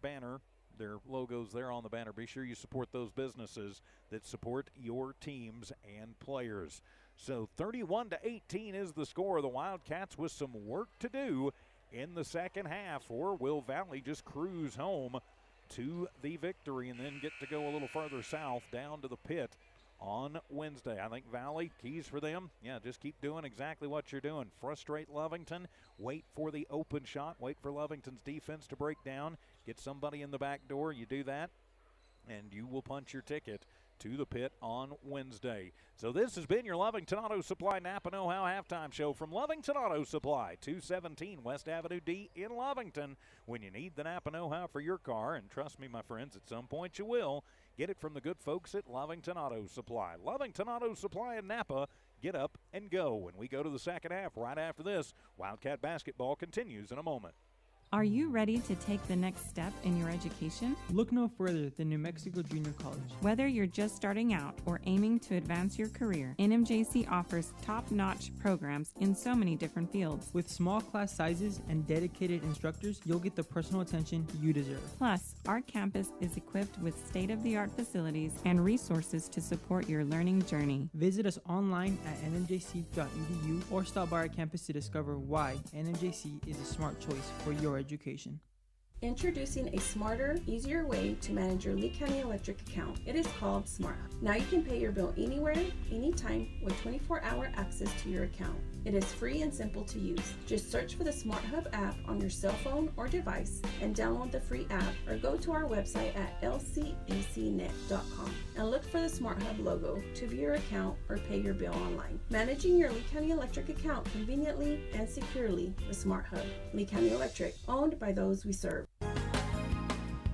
Speaker 1: banner, their logos there on the banner. Be sure you support those businesses that support your teams and players. So 31-18 is the score. The Wildcats with some work to do in the second half, or will Valley just cruise home to the victory and then get to go a little further south down to the pit on Wednesday? I think Valley, keys for them, just keep doing exactly what you're doing. Frustrate Lovington, wait for the open shot, wait for Lovington's defense to break down, get somebody in the back door. You do that, and you will punch your ticket to the pit on Wednesday. So this has been your Lovington Auto Supply Napa Know-How Halftime Show from Lovington Auto Supply, 217 West Avenue D in Lovington. When you need the Napa Know-How for your car, and trust me, my friends, at some point you will, get it from the good folks at Lovington Auto Supply. Lovington Auto Supply in Napa, get up and go. When we go to the second half right after this, Wildcat basketball continues in a moment.
Speaker 8: Are you ready to take the next step in your education?
Speaker 9: Look no further than New Mexico Junior College.
Speaker 8: Whether you're just starting out or aiming to advance your career, NMJC offers top-notch programs in so many different fields.
Speaker 9: With small class sizes and dedicated instructors, you'll get the personal attention you deserve.
Speaker 8: Plus, our campus is equipped with state-of-the-art facilities and resources to support your learning journey.
Speaker 9: Visit us online at nmjc.edu or stop by our campus to discover why NMJC is a smart choice for your education.
Speaker 10: Introducing a smarter, easier way to manage your Lee County Electric account. It is called SmartHub. Now you can pay your bill anywhere, anytime, with 24-hour access to your account. It is free and simple to use. Just search for the SmartHub app on your cell phone or device and download the free app, or go to our website at lcecnet.com and look for the SmartHub logo to view your account or pay your bill online. Managing your Lee County Electric account conveniently and securely with SmartHub. Lee County Electric, owned by those we serve.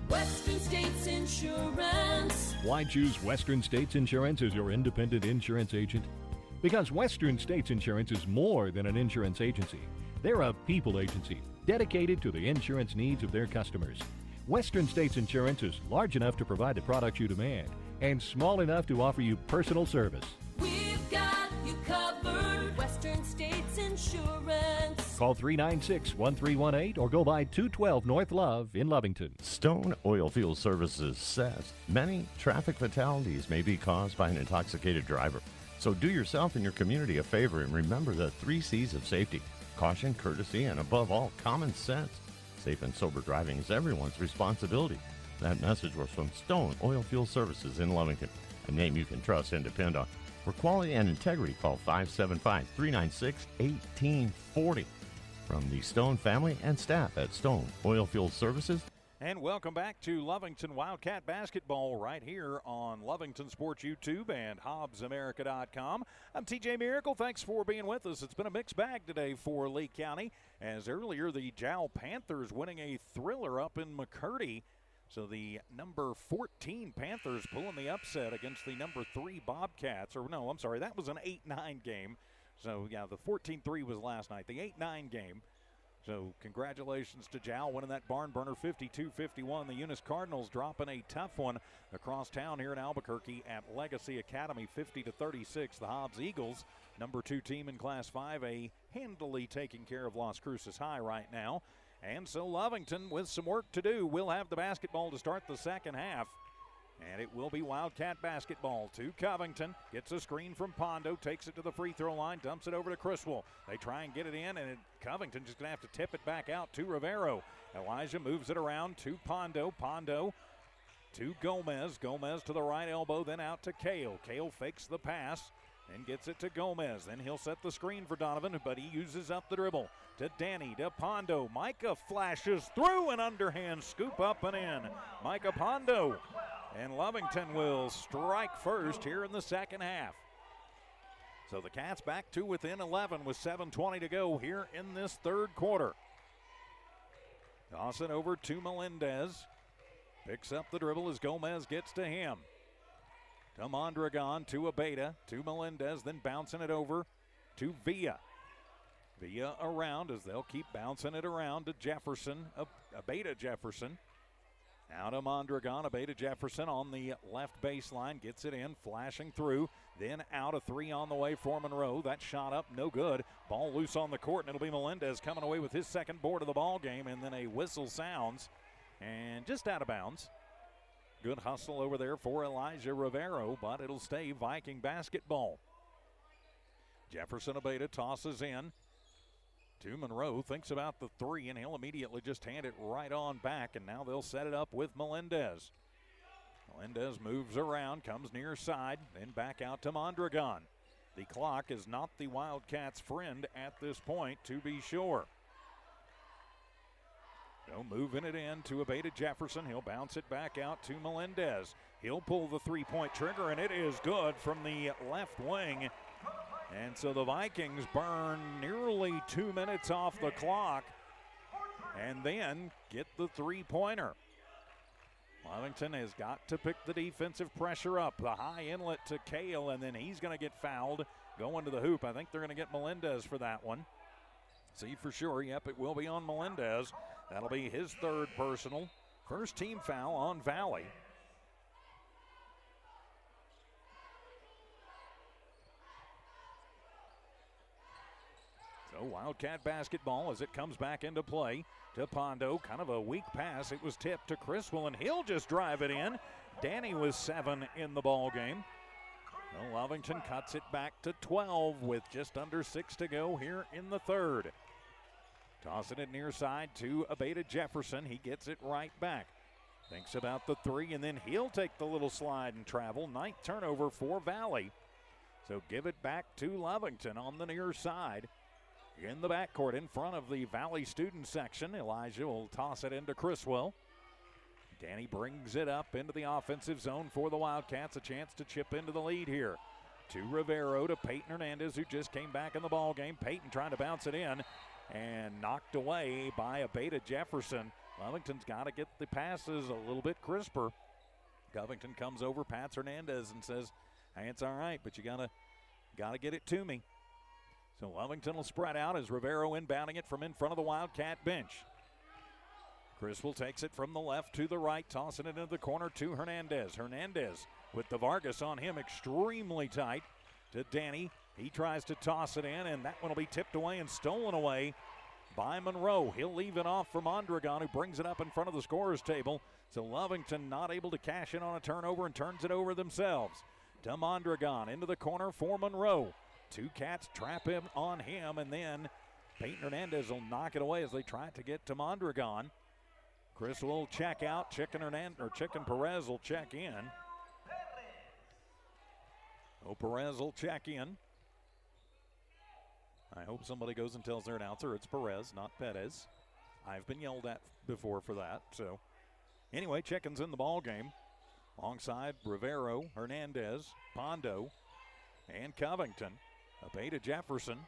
Speaker 13: Western States Insurance.
Speaker 4: Why choose Western States Insurance as your independent insurance agent? Because Western States Insurance is more than an insurance agency. They're a people agency dedicated to the insurance needs of their customers. Western States Insurance is large enough to provide the products you demand and small enough to offer you personal service.
Speaker 13: We've got you covered. Western States Insurance.
Speaker 4: Call 396-1318 or go by 212 North Love in Lovington.
Speaker 3: Stone Oilfield Services says many traffic fatalities may be caused by an intoxicated driver. So do yourself and your community a favor and remember the 3 C's of safety: caution, courtesy, and above all, common sense. Safe and sober driving is everyone's responsibility. That message was from Stone Oilfield Services in Lovington, a name you can trust and depend on. For quality and integrity, call 575-396-1840. From the Stone family and staff at Stone Oilfield Services.
Speaker 1: And welcome back to Lovington Wildcat Basketball right here on Lovington Sports YouTube and HobbsAmerica.com. I'm TJ Miracle. Thanks for being with us. It's been a mixed bag today for Lee County, as earlier the Jowl Panthers winning a thriller up in McCurdy. So the number 14 Panthers pulling the upset against the number 3 Bobcats. Or no, I'm sorry, that was an 8-9 game. So, yeah, the 14-3 was last night. The 8-9 game. So congratulations to Jowl winning that barn burner 52-51. The Eunice Cardinals dropping a tough one across town here in Albuquerque at Legacy Academy 50-36. The Hobbs Eagles, number 2 team in Class 5A, handily taking care of Las Cruces High right now. And so Lovington, with some work to do, will have the basketball to start the second half. And it will be Wildcat basketball to Covington. Gets a screen from Pondo, takes it to the free throw line, dumps it over to Criswell. They try and get it in, and Covington just going to have to tip it back out to Rivero. Elijah moves it around to Pondo. Pondo to Gomez. Gomez to the right elbow, then out to Kale. Kale fakes the pass and gets it to Gomez. Then he'll set the screen for Donovan, but he uses up the dribble. To Danny, to Pondo. Micah flashes through, an underhand scoop up and in. Micah Pondo. And Lovington will strike first here in the second half. So the Cats back to within 11 with 7:20 to go here in this third quarter. Toss it over to Melendez. Picks up the dribble as Gomez gets to him. To Mondragon, to Abeda, to Melendez, then bouncing it over to Villa. Villa around as they'll keep bouncing it around to Jefferson, Abeda Jefferson. Now to Mondragon, Abeda Jefferson on the left baseline, gets it in, flashing through, then out, a 3 on the way for Monroe. That shot up, no good. Ball loose on the court, and it'll be Melendez coming away with his second board of the ball game, and then a whistle sounds, and just out of bounds. Good hustle over there for Elijah Rivero, but it'll stay Viking basketball. Jefferson Abeda tosses in to Monroe, thinks about the 3, and he'll immediately just hand it right on back, and now they'll set it up with Melendez. Melendez moves around, comes near side, then back out to Mondragon. The clock is not the Wildcats' friend at this point, to be sure. So moving it in to Abeda Jefferson. He'll bounce it back out to Melendez. He'll pull the three-point trigger, and it is good from the left wing. And so the Vikings burn nearly 2 minutes off the clock and then get the three-pointer. Lovington has got to pick the defensive pressure up. The high inlet to Kale, and then he's going to get fouled going to the hoop. I think they're going to get Melendez for that one. See for sure. Yep, it will be on Melendez. That'll be his third personal. First team foul on Valley. So Wildcat basketball as it comes back into play to Pondo. Kind of a weak pass. It was tipped to Criswell, and he'll just drive it in. Danny was 7 in the ball game. Well, Lovington cuts it back to 12 with just under 6 to go here in the third. Tossing it near side to Abeda Jefferson. He gets it right back. Thinks about the 3, and then he'll take the little slide and travel. 9th turnover for Valley. So give it back to Lovington on the near side. In the backcourt in front of the Valley student section. Elijah will toss it into Criswell. Danny brings it up into the offensive zone for the Wildcats. A chance to chip into the lead here. To Rivero, to Peyton Hernandez, who just came back in the ball game. Peyton trying to bounce it in and knocked away by Abeda Jefferson. Lovington's got to get the passes a little bit crisper. Covington comes over, pats Hernandez, and says, hey, it's all right, but you gotta get it to me. So Lovington will spread out as Rivero inbounding it from in front of the Wildcat bench. Criswell takes it from the left to the right, tossing it into the corner to Hernandez. Hernandez with the Vargas on him, extremely tight to Danny. He tries to toss it in, and that one will be tipped away and stolen away by Monroe. He'll leave it off for Mondragon, who brings it up in front of the scorer's table. So Lovington not able to cash in on a turnover and turns it over themselves. To Mondragon, into the corner for Monroe. Two Cats trap him on him, and then Peyton Hernandez will knock it away as they try to get to Mondragon. Chris will check out. Chicken Perez will check in. Perez will check in. I hope somebody goes and tells their announcer it's Perez, not Perez. I've been yelled at before for that. So anyway, Chicken's in the ball game alongside Rivero, Hernandez, Pondo, and Covington. Abeta Jefferson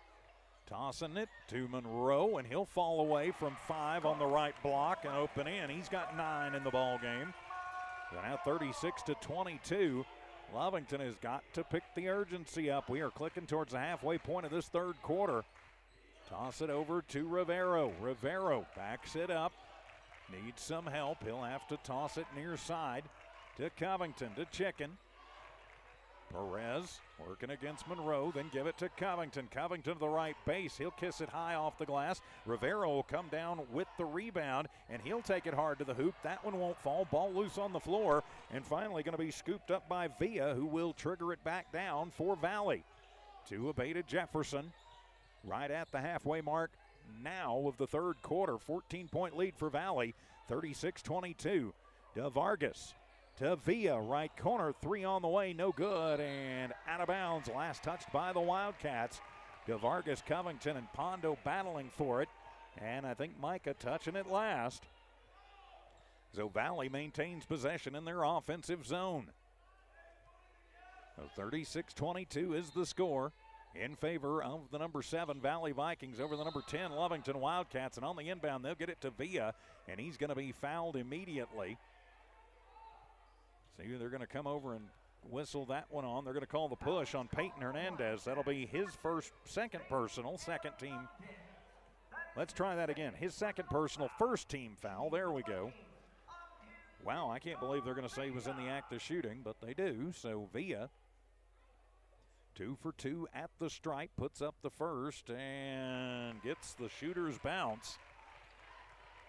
Speaker 1: tossing it to Monroe, and he'll fall away from 5 on the right block and open in. He's got 9 in the ball game. So now 36-22. Lovington has got to pick the urgency up. We are clicking towards the halfway point of this third quarter. Toss it over to Rivero. Rivero backs it up. Needs some help. He'll have to toss it near side to Covington, to Chicken. Perez working against Monroe, then give it to Covington. Covington to the right base. He'll kiss it high off the glass. Rivero will come down with the rebound, and he'll take it hard to the hoop. That one won't fall. Ball loose on the floor, and finally going to be scooped up by Villa, who will trigger it back down for Valley. To Abeta Jefferson, right at the halfway mark now of the third quarter. 14-point lead for Valley, 36-22. De Vargas to Villa, right corner, 3 on the way, no good, and out of bounds. Last touched by the Wildcats. De Vargas, Covington, and Pondo battling for it, and I think Micah touching it last. So Valley maintains possession in their offensive zone. So 36-22 is the score in favor of the number 7 Valley Vikings over the number 10 Lovington Wildcats, and on the inbound they'll get it to Villa, and he's going to be fouled immediately. See, they're going to come over and whistle that one on. They're going to call the push on Peyton Hernandez. That'll be his second personal, second team. Let's try that again. His second personal, first team foul. There we go. Wow, I can't believe they're going to say he was in the act of shooting, but they do. So Villa, 2 for 2 at the stripe, puts up the first and gets the shooter's bounce.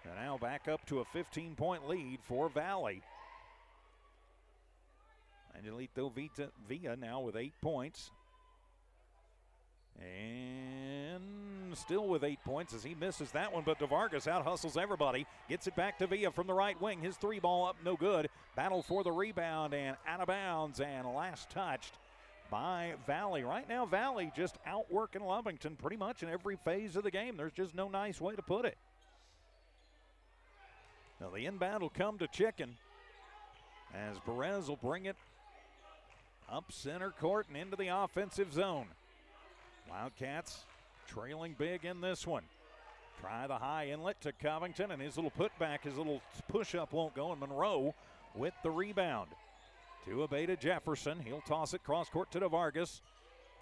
Speaker 1: And now back up to a 15-point lead for Valley. Angelito Villa now with 8 points. And still with 8 points as he misses that one, but DeVargas out-hustles everybody. Gets it back to Villa from the right wing. His 3 ball up, no good. Battle for the rebound and out of bounds, and last touched by Valley. Right now, Valley just outworking Lovington pretty much in every phase of the game. There's just no nice way to put it. Now the inbound will come to Chicken as Perez will bring it up center court and into the offensive zone. Wildcats trailing big in this one. Try the high inlet to Covington, and his little putback, his little push-up won't go, and Monroe with the rebound. To Abeta Jefferson. He'll toss it cross-court to DeVargas.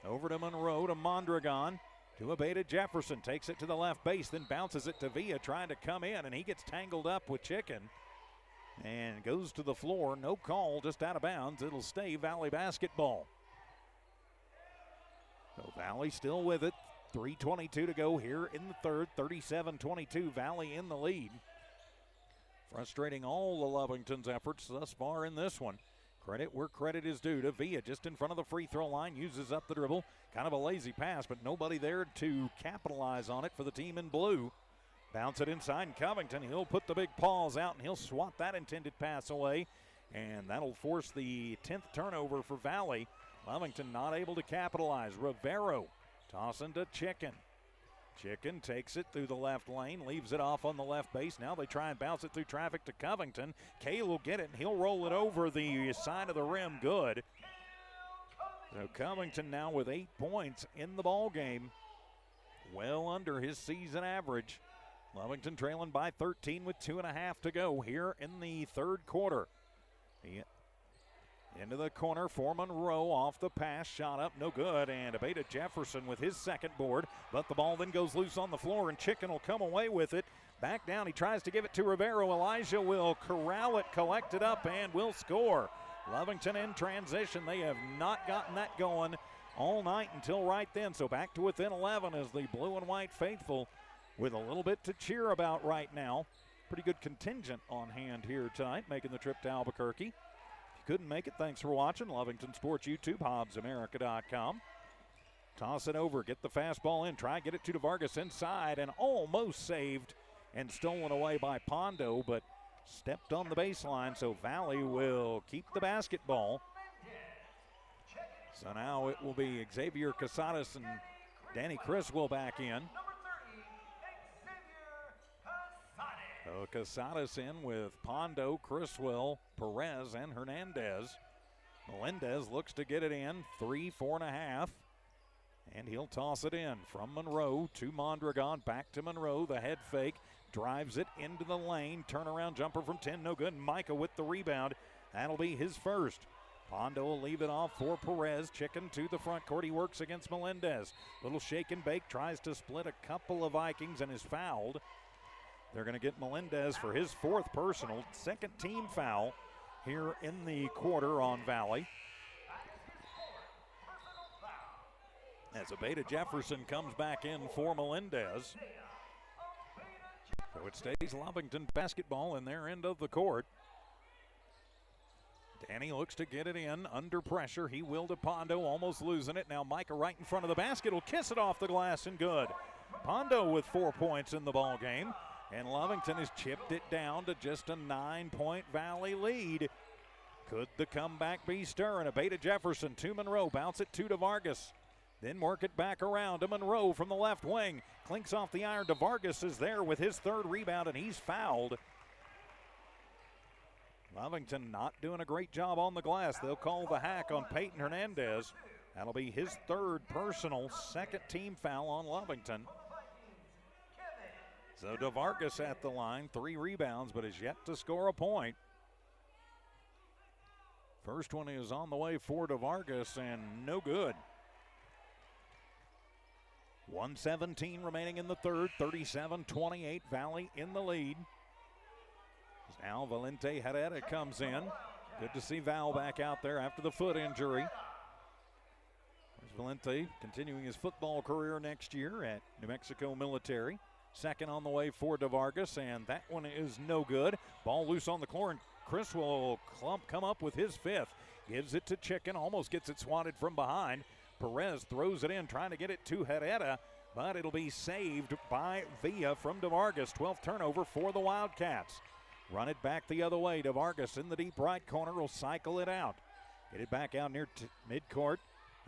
Speaker 1: Over to Monroe to Mondragon. To Abeta Jefferson. Takes it to the left base, then bounces it to Villa, trying to come in, and he gets tangled up with Chicken. And goes to the floor. No call, just out of bounds. It'll stay Valley basketball. So Valley still with it. 3:22 to go here in the third. 37-22, Valley in the lead. Frustrating all the Lovington's efforts thus far in this one. Credit where credit is due to Villa, just in front of the free throw line, uses up the dribble. Kind of a lazy pass, but nobody there to capitalize on it for the team in blue. Bounce it inside, and Covington, he'll put the big paws out, and he'll swat that intended pass away. And that'll force the 10th turnover for Valley. Lovington not able to capitalize. Rivero tossing to Chicken. Chicken takes it through the left lane, leaves it off on the left base. Now they try and bounce it through traffic to Covington. Cale will get it, and he'll roll it over the side of the rim. Good. So Covington now with 8 points in the ball game. Well under his season average. Lovington trailing by 13 with 2.5 to go here in the third quarter. Into the corner for Monroe, off the pass, shot up, no good, and Abeta Jefferson with his second board, but the ball then goes loose on the floor, and Chicken will come away with it. Back down, he tries to give it to Rivero. Elijah will corral it, collect it up, and will score. Lovington in transition. They have not gotten that going all night until right then, so back to within 11 as the blue and white faithful with a little bit to cheer about right now. Pretty good contingent on hand here tonight, making the trip to Albuquerque. If you couldn't make it, thanks for watching. Lovington Sports YouTube, HobbsAmerica.com. Toss it over, get the fastball in, try get it to DeVargas inside, and almost saved and stolen away by Pondo, but stepped on the baseline, so Valley will keep the basketball. So now it will be Xavier Casadas and Danny Criswell back in. So Casadas in with Pondo, Criswell, Perez, and Hernandez. Melendez looks to get it in, 4.5. And he'll toss it in from Monroe to Mondragon, back to Monroe, the head fake, drives it into the lane, turnaround jumper from 10, no good. Micah with the rebound, that'll be his first. Pondo will leave it off for Perez, chicken to the front court, he works against Melendez. Little shake and bake, tries to split a couple of Vikings and is fouled. They're going to get Melendez for his 4th personal, 2nd team foul here in the quarter on Valley. As Abeda Jefferson comes back in for Melendez. So it stays Lovington basketball in their end of the court. Danny looks to get it in under pressure. He will to Pondo, almost losing it. Now Micah right in front of the basket will kiss it off the glass and good. Pondo with 4 points in the ball game. And Lovington has chipped it down to just a 9-point Valley lead. Could the comeback be stirring? Abeda Jefferson to Monroe, bounce it to DeVargas. Then work it back around to Monroe from the left wing. Clinks off the iron. DeVargas is there with his 3rd rebound, and he's fouled. Lovington not doing a great job on the glass. They'll call the hack on Peyton Hernandez. That'll be his 3rd personal, 2nd team foul on Lovington. So DeVargas at the line, 3 rebounds, but has yet to score a point. First one is on the way for DeVargas, and no good. 1:17 remaining in the 3rd, 37-28, Valley in the lead. Now Valente Herrera comes in. Good to see Val back out there after the foot injury. There's Valente continuing his football career next year at New Mexico Military. 2nd on the way for DeVargas, and that one is no good. Ball loose on the floor, and Chris will come up with his 5th. Gives it to Chicken, almost gets it swatted from behind. Perez throws it in, trying to get it to Herrera, but it'll be saved by Villa from DeVargas. 12th turnover for the Wildcats. Run it back the other way. DeVargas in the deep right corner will cycle it out. Get it back out near midcourt.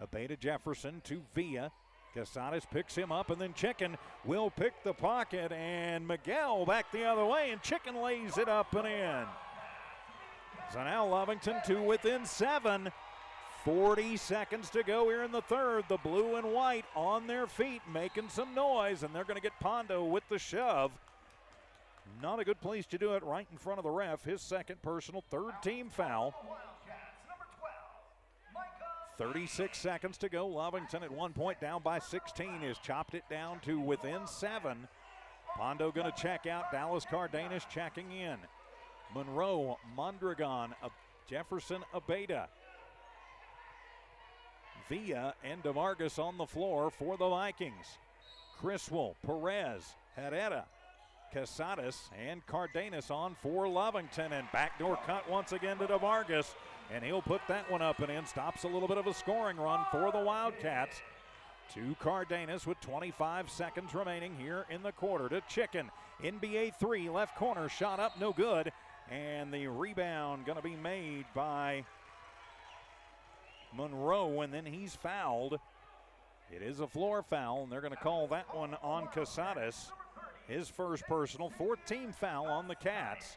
Speaker 1: Abeda Jefferson to Villa. Casadas picks him up, and then Chicken will pick the pocket, and Miguel back the other way, and Chicken lays it up and in. So now Lovington to within 7. 40 seconds to go here in the 3rd. The blue and white on their feet, making some noise, and they're going to get Pondo with the shove. Not a good place to do it, right in front of the ref. His 2nd personal, 3rd team foul. 36 seconds to go. Lovington at 1 point down by 16 has chopped it down to within 7. Pondo going to check out. Dallas Cardenas checking in. Monroe, Mondragon, Jefferson, Abeda. Villa and DeVargas on the floor for the Vikings. Criswell, Perez, Herrera, Casadas, and Cardenas on for Lovington. And backdoor cut once again to DeVargas. And he'll put that one up and in. Stops a little bit of a scoring run for the Wildcats. To Cardenas with 25 seconds remaining here in the quarter. To Chicken. NBA 3, left corner, shot up, no good. And the rebound going to be made by Monroe, and then he's fouled. It is a floor foul, and they're going to call that one on Casadas. His 1st personal, 4th team foul on the Cats.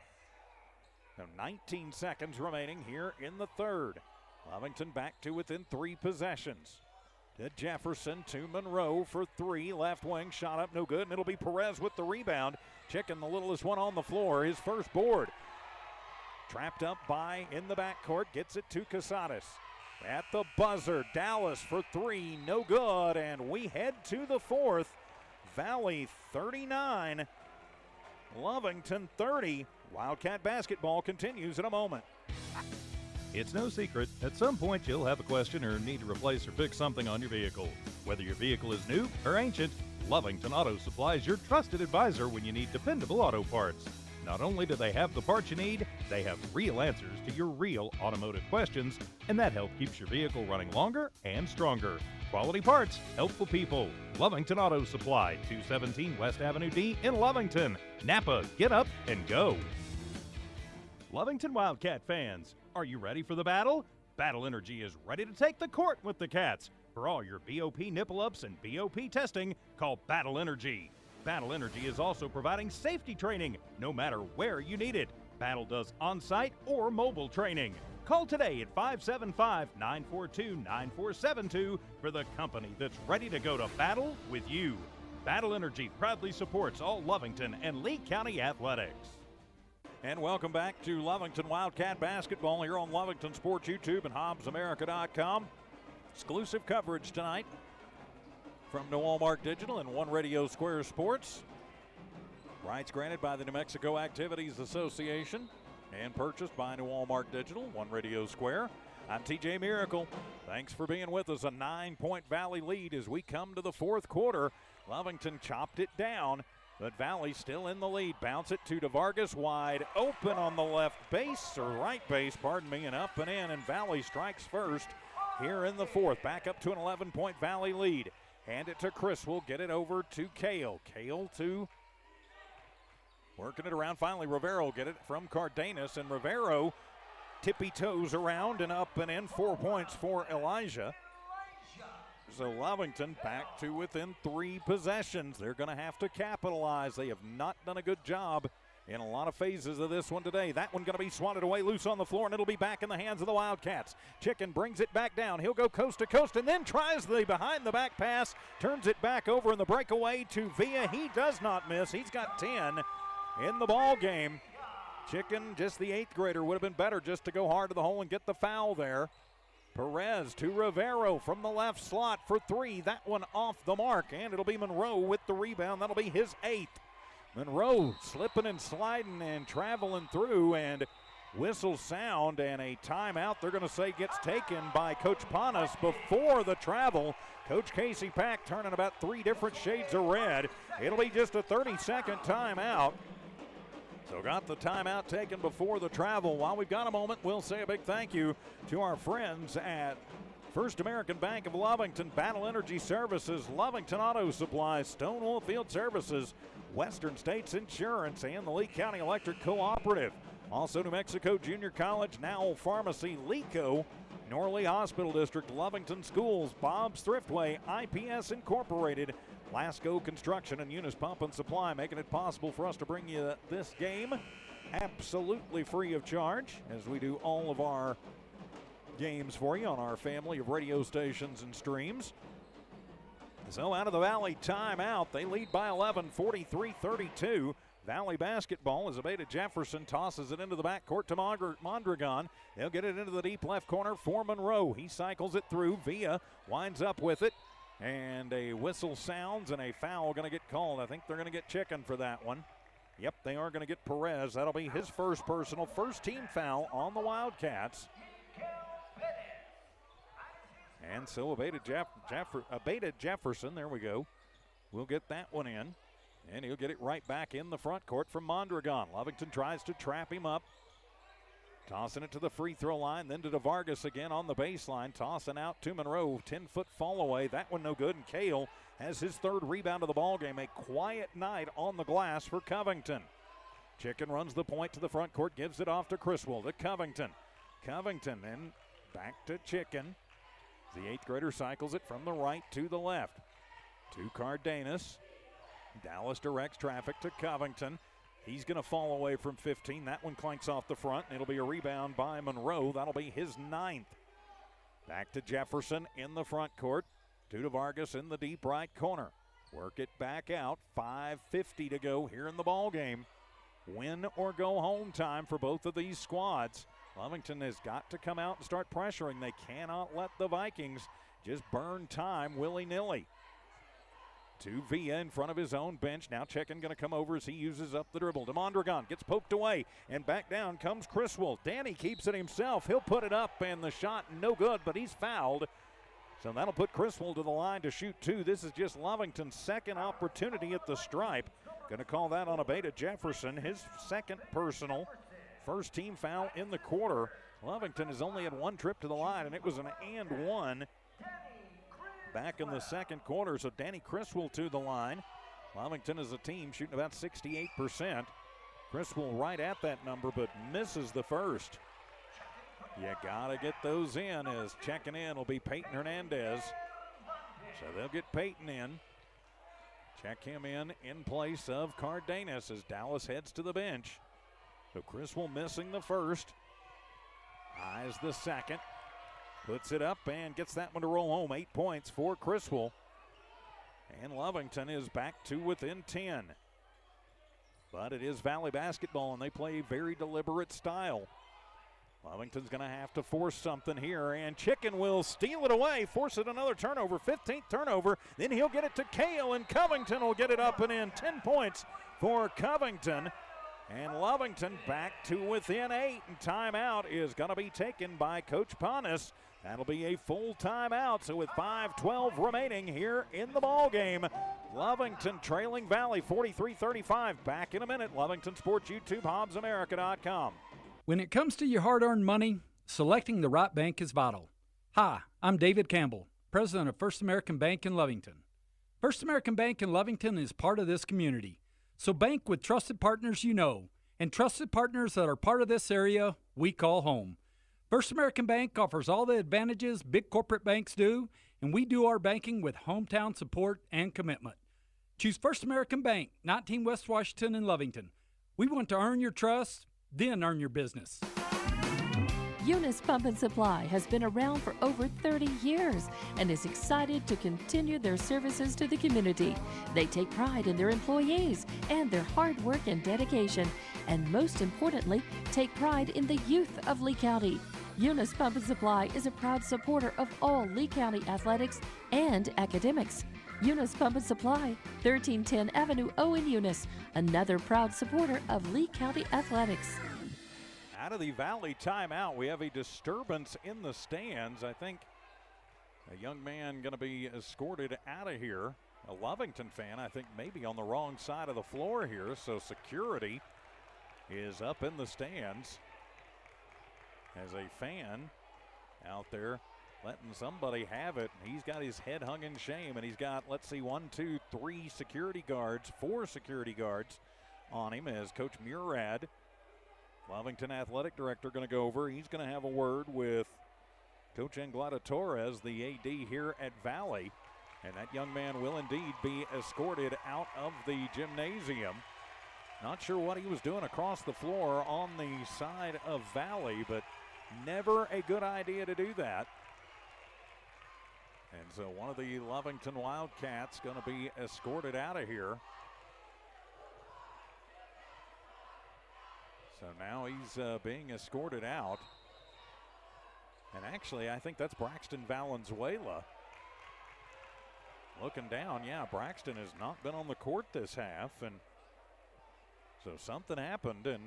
Speaker 1: Now 19 seconds remaining here in the 3rd. Lovington back to within 3 possessions. To Jefferson, to Monroe for 3. Left wing, shot up, no good, and it'll be Perez with the rebound. Chicken, the littlest one on the floor, his 1st board. Trapped up by in the backcourt, gets it to Casadas. At the buzzer, Dallas for 3, no good, and we head to the 4th. Valley 39, Lovington 30. Wildcat basketball continues in a moment.
Speaker 11: It's no secret, at some point you'll have a question or need to replace or fix something on your vehicle. Whether your vehicle is new or ancient, Lovington Auto Supply is your trusted advisor when you need dependable auto parts. Not only do they have the parts you need, they have real answers to your real automotive questions, and that help keeps your vehicle running longer and stronger. Quality parts, helpful people. Lovington Auto Supply, 217 West Avenue D in Lovington. Napa, get up and go. Lovington Wildcat fans, are you ready for the battle? Battle Energy is ready to take the court with the Cats. For all your BOP nipple ups and BOP testing, call Battle Energy. Battle Energy is also providing safety training, no matter where you need it. Battle does on-site or mobile training. Call today at 575-942-9472 for the company that's ready to go to battle with you. Battle Energy proudly supports all Lovington and Lee County athletics.
Speaker 1: And welcome back to Lovington Wildcat Basketball here on Lovington Sports YouTube and HobbsAmerica.com. Exclusive coverage tonight from New Walmart Digital and One Radio Square Sports. Rights granted by the New Mexico Activities Association and purchased by New Walmart Digital, One Radio Square. I'm TJ Miracle. Thanks for being with us. A 9-point Valley lead as we come to the fourth quarter. Lovington chopped it down, but Valley still in the lead. Bounce it to DeVargas, wide open on the left base, or right base, pardon me, and up and in, and Valley strikes first here in the fourth. Back up to an 11-point Valley lead. Hand it to Chris. We'll get it over to Kale. Kale to working it around. Finally, Rivero get it from Cardenas, and Rivero tippy-toes around and up and in. 4 points for Elijah. So Lovington back to within 3 possessions. They're going to have to capitalize. They have not done a good job in a lot of phases of this one today. That one going to be swatted away loose on the floor, and it'll be back in the hands of the Wildcats. Chicken brings it back down. He'll go coast to coast and then tries the behind-the-back pass, turns it back over in the breakaway to Villa. He does not miss. He's got 10 in the ball game. Chicken, just the 8th grader, would have been better just to go hard to the hole and get the foul there. Perez to Rivero from the left slot for 3. That one off the mark, and it'll be Monroe with the rebound. That'll be his 8th. Monroe slipping and sliding and traveling through, and whistle sound, and a timeout they're going to say gets taken by Coach Panas before the travel. Coach Casey Pack turning about 3 different shades of red. It'll be just a 30-second timeout. So got the timeout taken before the travel. While we've got a moment, we'll say a big thank you to our friends at First American Bank of Lovington, Battle Energy Services, Lovington Auto Supply, Stonewall Field Services, Western States Insurance, and the Lee County Electric Cooperative. Also New Mexico Junior College, Nowell Pharmacy, LECO, Norley Hospital District, Lovington Schools, Bob's Thriftway, IPS Incorporated, Lasco Construction, and Eunice Pump and Supply, making it possible for us to bring you this game absolutely free of charge, as we do all of our games for you on our family of radio stations and streams. So out of the Valley timeout, they lead by 11, 43-32. Valley basketball as Abeda Jefferson tosses it into the backcourt to Mondragon. They'll get it into the deep left corner for Monroe. He cycles it through. Villa winds up with it. And a whistle sounds and a foul going to get called. I think they're going to get Chicken for that one. Yep, they are going to get Perez. That'll be his first team foul on the Wildcats. And so Abeda Jefferson, there we go, will get that one in. And he'll get it right back in the front court from Mondragon. Lovington tries to trap him up. Tossing it to the free throw line, then to DeVargas again on the baseline. Tossing out to Monroe, 10-foot fall away. That one no good, and Kale has his 3rd rebound of the ball game. A quiet night on the glass for Covington. Chicken runs the point to the front court, gives it off to Criswell, to Covington. Covington then back to Chicken. The 8th grader cycles it from the right to the left. To Cardenas. Dallas directs traffic to Covington. He's going to fall away from 15. That one clanks off the front, and it'll be a rebound by Monroe. That'll be his 9th. Back to Jefferson in the front court. To DeVargas in the deep right corner. Work it back out. 5:50 to go here in the ball game. Win or go home time for both of these squads. Lovington has got to come out and start pressuring. They cannot let the Vikings just burn time willy-nilly. To Villa in front of his own bench. Now Chicken going to come over as he uses up the dribble. DeMondragon gets poked away, and back down comes Criswell. Danny keeps it himself. He'll put it up, and the shot no good, but he's fouled. So that'll put Criswell to the line to shoot 2. This is just Lovington's second opportunity at the stripe. Going to call that on a Beta Jefferson, his second personal. First team foul in the quarter. Lovington has only had one trip to the line, and it was an and one back in the second quarter. So Danny Criswell to the line. Lovington as a team shooting about 68%. Criswell right at that number, but misses the first. You gotta get those in, as checking in will be Peyton Hernandez. So they'll get Peyton in. Check him in place of Cardenas as Dallas heads to the bench. So Criswell missing the first. Eyes the second. Puts it up and gets that one to roll home. 8 points for Criswell. And Lovington is back to within 10. But it is Valley basketball, and they play very deliberate style. Lovington's going to have to force something here, and Chicken will steal it away, force it another turnover, 15th turnover. Then he'll get it to Cale, and Covington will get it up and in. 10 points for Covington. And Lovington back to within 8, and timeout is going to be taken by Coach Ponus. That'll be a full timeout, so with 5:12 remaining here in the ball game, Lovington trailing Valley 43-35. Back in a minute. Lovington Sports YouTube, HobbsAmerica.com.
Speaker 12: When it comes to your hard-earned money, selecting the right bank is vital. Hi, I'm David Campbell, president of First American Bank in Lovington. First American Bank in Lovington is part of this community, so bank with trusted partners you know, and trusted partners that are part of this area we call home. First American Bank offers all the advantages big corporate banks do, and we do our banking with hometown support and commitment. Choose First American Bank, 19 West Washington in Lovington. We want to earn your trust, then earn your business.
Speaker 5: Eunice Pump and Supply has been around for over 30 years and is excited to continue their services to the community. They take pride in their employees and their hard work and dedication, and most importantly, take pride in the youth of Lee County. Eunice Pump and Supply is a proud supporter of all Lee County athletics and academics. Eunice Pump and Supply, 1310 Avenue O in Eunice, another proud supporter of Lee County athletics.
Speaker 1: Out of the Valley timeout, we have a disturbance in the stands. I think a young man going to be escorted out of here. A Lovington fan, I think, maybe on the wrong side of the floor here. So security is up in the stands as a fan out there letting somebody have it. He's got his head hung in shame, and he's got, let's see, 4 security guards on him as Coach Murad, Lovington Athletic Director, going to go over. He's going to have a word with Coach Anglada Torres, the AD here at Valley. And that young man will indeed be escorted out of the gymnasium. Not sure what he was doing across the floor on the side of Valley, but never a good idea to do that. And so one of the Lovington Wildcats going to be escorted out of here. So now he's being escorted out. And actually, I think that's Braxton Valenzuela. Looking down, yeah, Braxton has not been on the court this half. And so something happened, and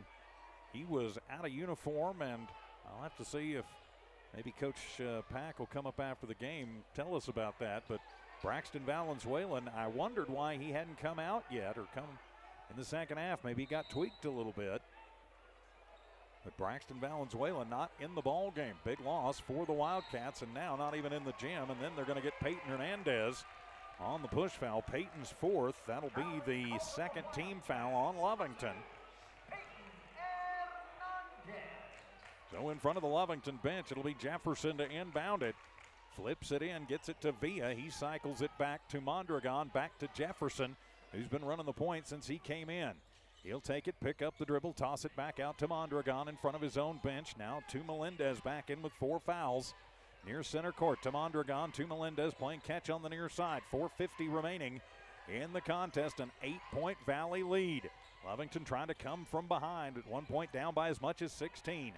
Speaker 1: he was out of uniform, and I'll have to see if maybe Coach Pack will come up after the game, tell us about that. But Braxton Valenzuela, I wondered why he hadn't come out yet or come in the second half. Maybe he got tweaked a little bit. But Braxton Valenzuela not in the ball game. Big loss for the Wildcats, and now not even in the gym. And then they're going to get Peyton Hernandez on the push foul. Peyton's fourth. That'll be the second team foul on Lovington. So in front of the Lovington bench, it'll be Jefferson to inbound it. Flips it in, gets it to Villa. He cycles it back to Mondragon, back to Jefferson, who's been running the point since he came in. He'll take it, pick up the dribble, toss it back out to Mondragon in front of his own bench. Now to Melendez, back in with 4 fouls. Near center court to Mondragon, to Melendez, playing catch on the near side. 4:50 remaining in the contest, an 8-point Valley lead. Lovington trying to come from behind, at one point down by as much as 16.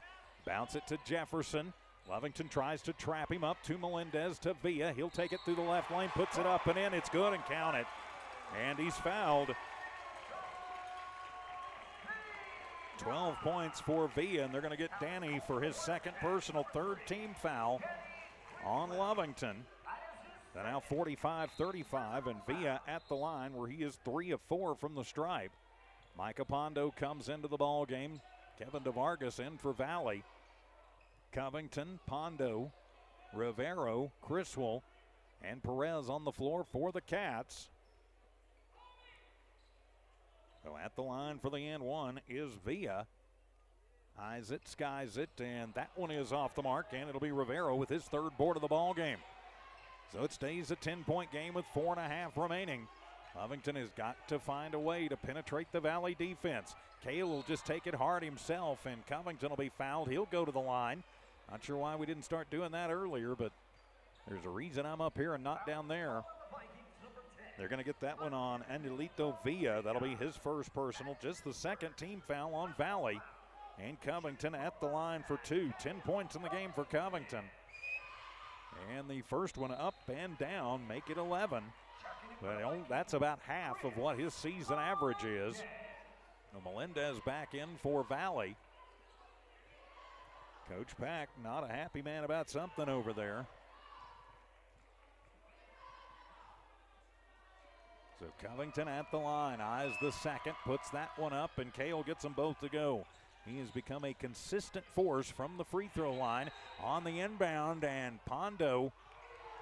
Speaker 1: Bounce it to Jefferson. Lovington tries to trap him up to Melendez, to Villa. He'll take it through the left lane, puts it up and in. It's good, and count it. And he's fouled. 12 points for Villa, and they're going to get Danny for his second personal, third team foul on Lovington. So now 45-35, and Villa at the line where he is 3 of 4 from the stripe. Micah Pondo comes into the ball game. Kevin DeVargas in for Valley. Covington, Pondo, Rivero, Criswell, and Perez on the floor for the Cats. So at the line for the and one is Villa. Eyes it, skies it, and that one is off the mark, and it'll be Rivero with his third board of the ball game. So it stays a 10-point game with 4.5 remaining. Lovington has got to find a way to penetrate the Valley defense. Cale will just take it hard himself, and Covington will be fouled. He'll go to the line. Not sure why we didn't start doing that earlier, but there's a reason I'm up here and not down there. They're going to get that one on Angelito Villa. That'll be his first personal, just the second team foul on Valley. And Covington at the line for 2. 10 points in the game for Covington. And the first one up and down, make it 11. But that's about half of what his season average is. Now Melendez back in for Valley. Coach Pack not a happy man about something over there. So Covington at the line, eyes the second, puts that one up, and Cale gets them both to go. He has become a consistent force from the free throw line on the inbound, and Pondo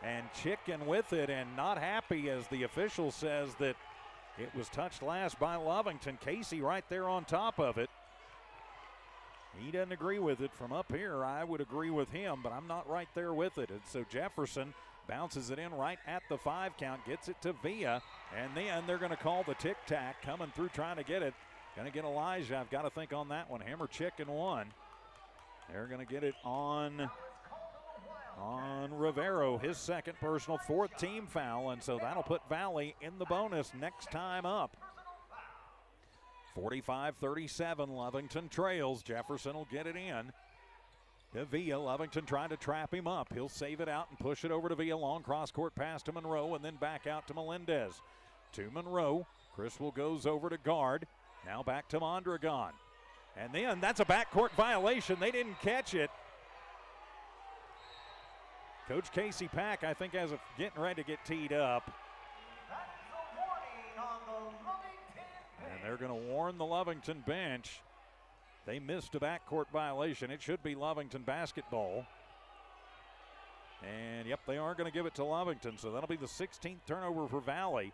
Speaker 1: and Chicken with it, and not happy as the official says that it was touched last by Lovington. Casey right there on top of it. He doesn't agree with it from up here. I would agree with him, but I'm not right there with it. And so Jefferson bounces it in right at the 5 count, gets it to Villa, and then they're going to call the tic-tac, coming through trying to get it. Going to get Elijah. I've got to think on that one. Hammer Chicken 1. They're going to get it on Rivero, his second personal, 4th team foul, and so that'll put Valley in the bonus next time up. 45-37, Lovington trails. Jefferson will get it in to Villa. Lovington trying to trap him up. He'll save it out and push it over to Villa. Long cross-court pass to Monroe, and then back out to Melendez. To Monroe. Criswell goes over to guard. Now back to Mondragon. And then that's a backcourt violation. They didn't catch it. Coach Casey Pack, I think, getting ready to get teed up. And they're going to warn the Lovington bench. They missed a backcourt violation. It should be Lovington basketball. And, yep, they are going to give it to Lovington, so that'll be the 16th turnover for Valley.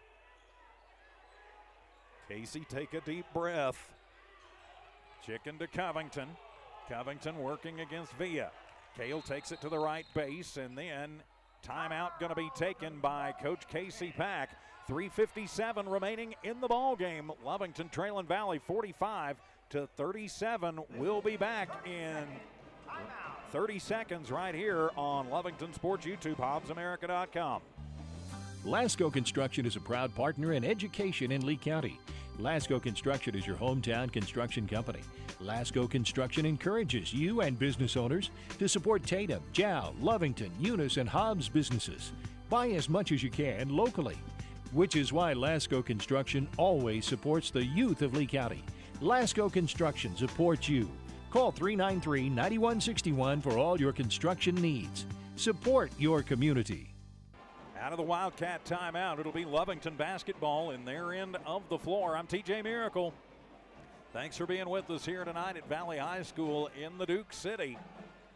Speaker 1: Casey, take a deep breath. Chicken to Covington. Covington working against Villa. Cale takes it to the right base, and then timeout going to be taken by Coach Casey Pack. 3:57 remaining in the ball game. Lovington trailing Valley 45-37. We'll be back in 30 seconds right here on Lovington Sports YouTube, HobbsAmerica.com.
Speaker 4: Lasco Construction is a proud partner in education in Lee County. Lasco Construction is your hometown construction company. Lasco Construction encourages you and business owners to support Tatum, Jow, Lovington, Eunice, and Hobbs businesses. Buy as much as you can locally, which is why Lasco Construction always supports the youth of Lee County. Lasco Construction supports you. Call 393-9161 for all your construction needs. Support your community.
Speaker 1: Out of the Wildcat timeout, it'll be Lovington basketball in their end of the floor. I'm TJ Miracle. Thanks for being with us here tonight at Valley High School in the Duke City.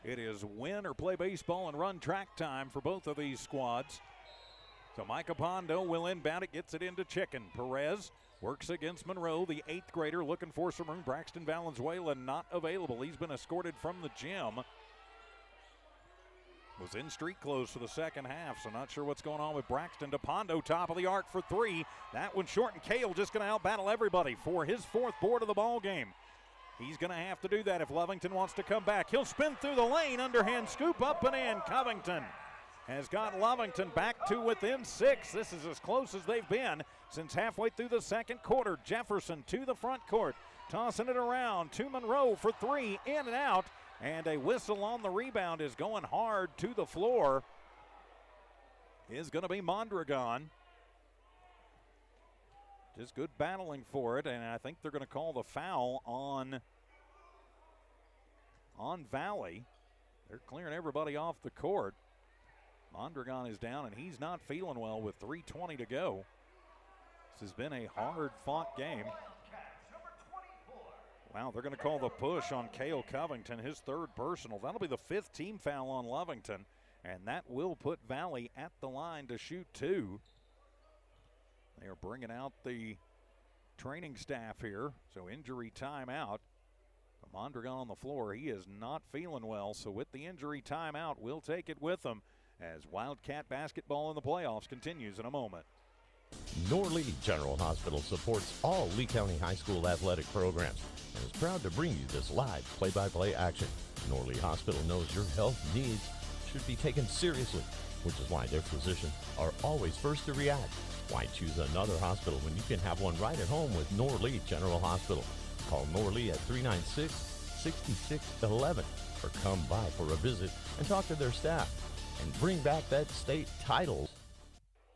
Speaker 1: It is win or play baseball and run track time for both of these squads. So Micah Pondo will inbound it, gets it into Chicken. Perez works against Monroe, the 8th grader, looking for some room. Braxton Valenzuela not available. He's been escorted from the gym. Was in street clothes for the second half, so not sure what's going on with Braxton. To Pondo, top of the arc for 3. That one short, and Cale just going to outbattle everybody for his 4th board of the ball game. He's going to have to do that if Lovington wants to come back. He'll spin through the lane, underhand scoop up and in. Covington has got Lovington back to within 6. This is as close as they've been since halfway through the second quarter. Jefferson to the front court, tossing it around to Monroe for 3, in and out. And a whistle on the rebound is going hard to the floor. Is going to be Mondragon. Just good battling for it, and I think they're going to call the foul on Valley. They're clearing everybody off the court. Mondragon is down, and he's not feeling well with 3:20 to go. This has been a hard-fought game. Wow, they're going to call the push on Cale Covington, his third personal. That'll be the 5th team foul on Lovington, and that will put Valley at the line to shoot 2. They are bringing out the training staff here, so injury timeout. Mondragon on the floor, he is not feeling well, so with the injury timeout, we'll take it with them as Wildcat basketball in the playoffs continues in a moment.
Speaker 3: Norlee General Hospital supports all Lee County High School athletic programs and is proud to bring you this live play-by-play action. Norlee Hospital knows your health needs should be taken seriously, which is why their physicians are always first to react. Why choose another hospital when you can have one right at home with Norlee General Hospital? Call Norlee at 396-6611 or come by for a visit and talk to their staff and bring back that state title.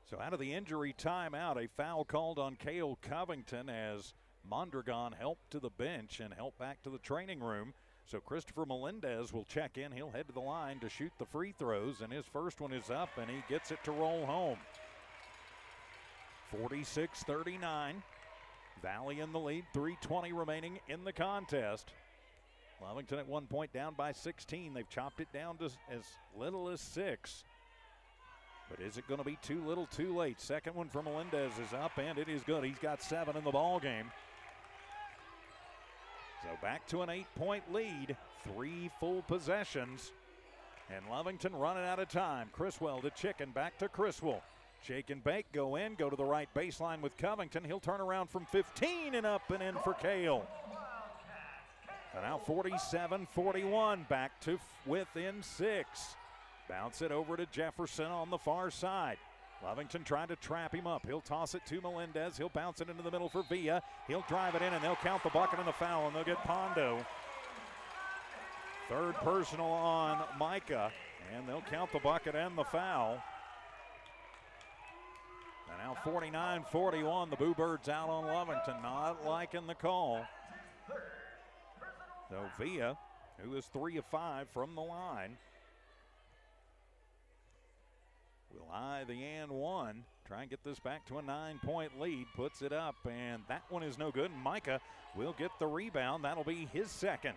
Speaker 1: So out of the injury timeout, a foul called on Cale Covington as Mondragon helped to the bench and helped back to the training room. So Christopher Melendez will check in. He'll head to the line to shoot the free throws, and his first one is up, and he gets it to roll home. 46-39. Valley in the lead, 3:20 remaining in the contest. Lovington at one point down by 16. They've chopped it down to as little as 6. But is it going to be too little too late? Second one from Melendez is up, and it is good. He's got 7 in the ball game. So back to an 8-point lead, 3 full possessions. And Lovington running out of time. Criswell to Chicken, back to Criswell. Shake and bake, go in, go to the right baseline with Covington. He'll turn around from 15 and up and in for Cale. And now 47-41, back to within 6. Bounce it over to Jefferson on the far side. Lovington trying to trap him up. He'll toss it to Melendez. He'll bounce it into the middle for Villa. He'll drive it in, and they'll count the bucket and the foul, and they'll get Pondo. Third personal on Micah, and they'll count the bucket and the foul. And now 49-41, the Boo Birds out on Lovington, not liking the call. So Villa, who is 3 of 5 from the line, will eye the and one. Try and get this back to a 9-point lead. Puts it up, and that one is no good. Micah will get the rebound. That'll be his second.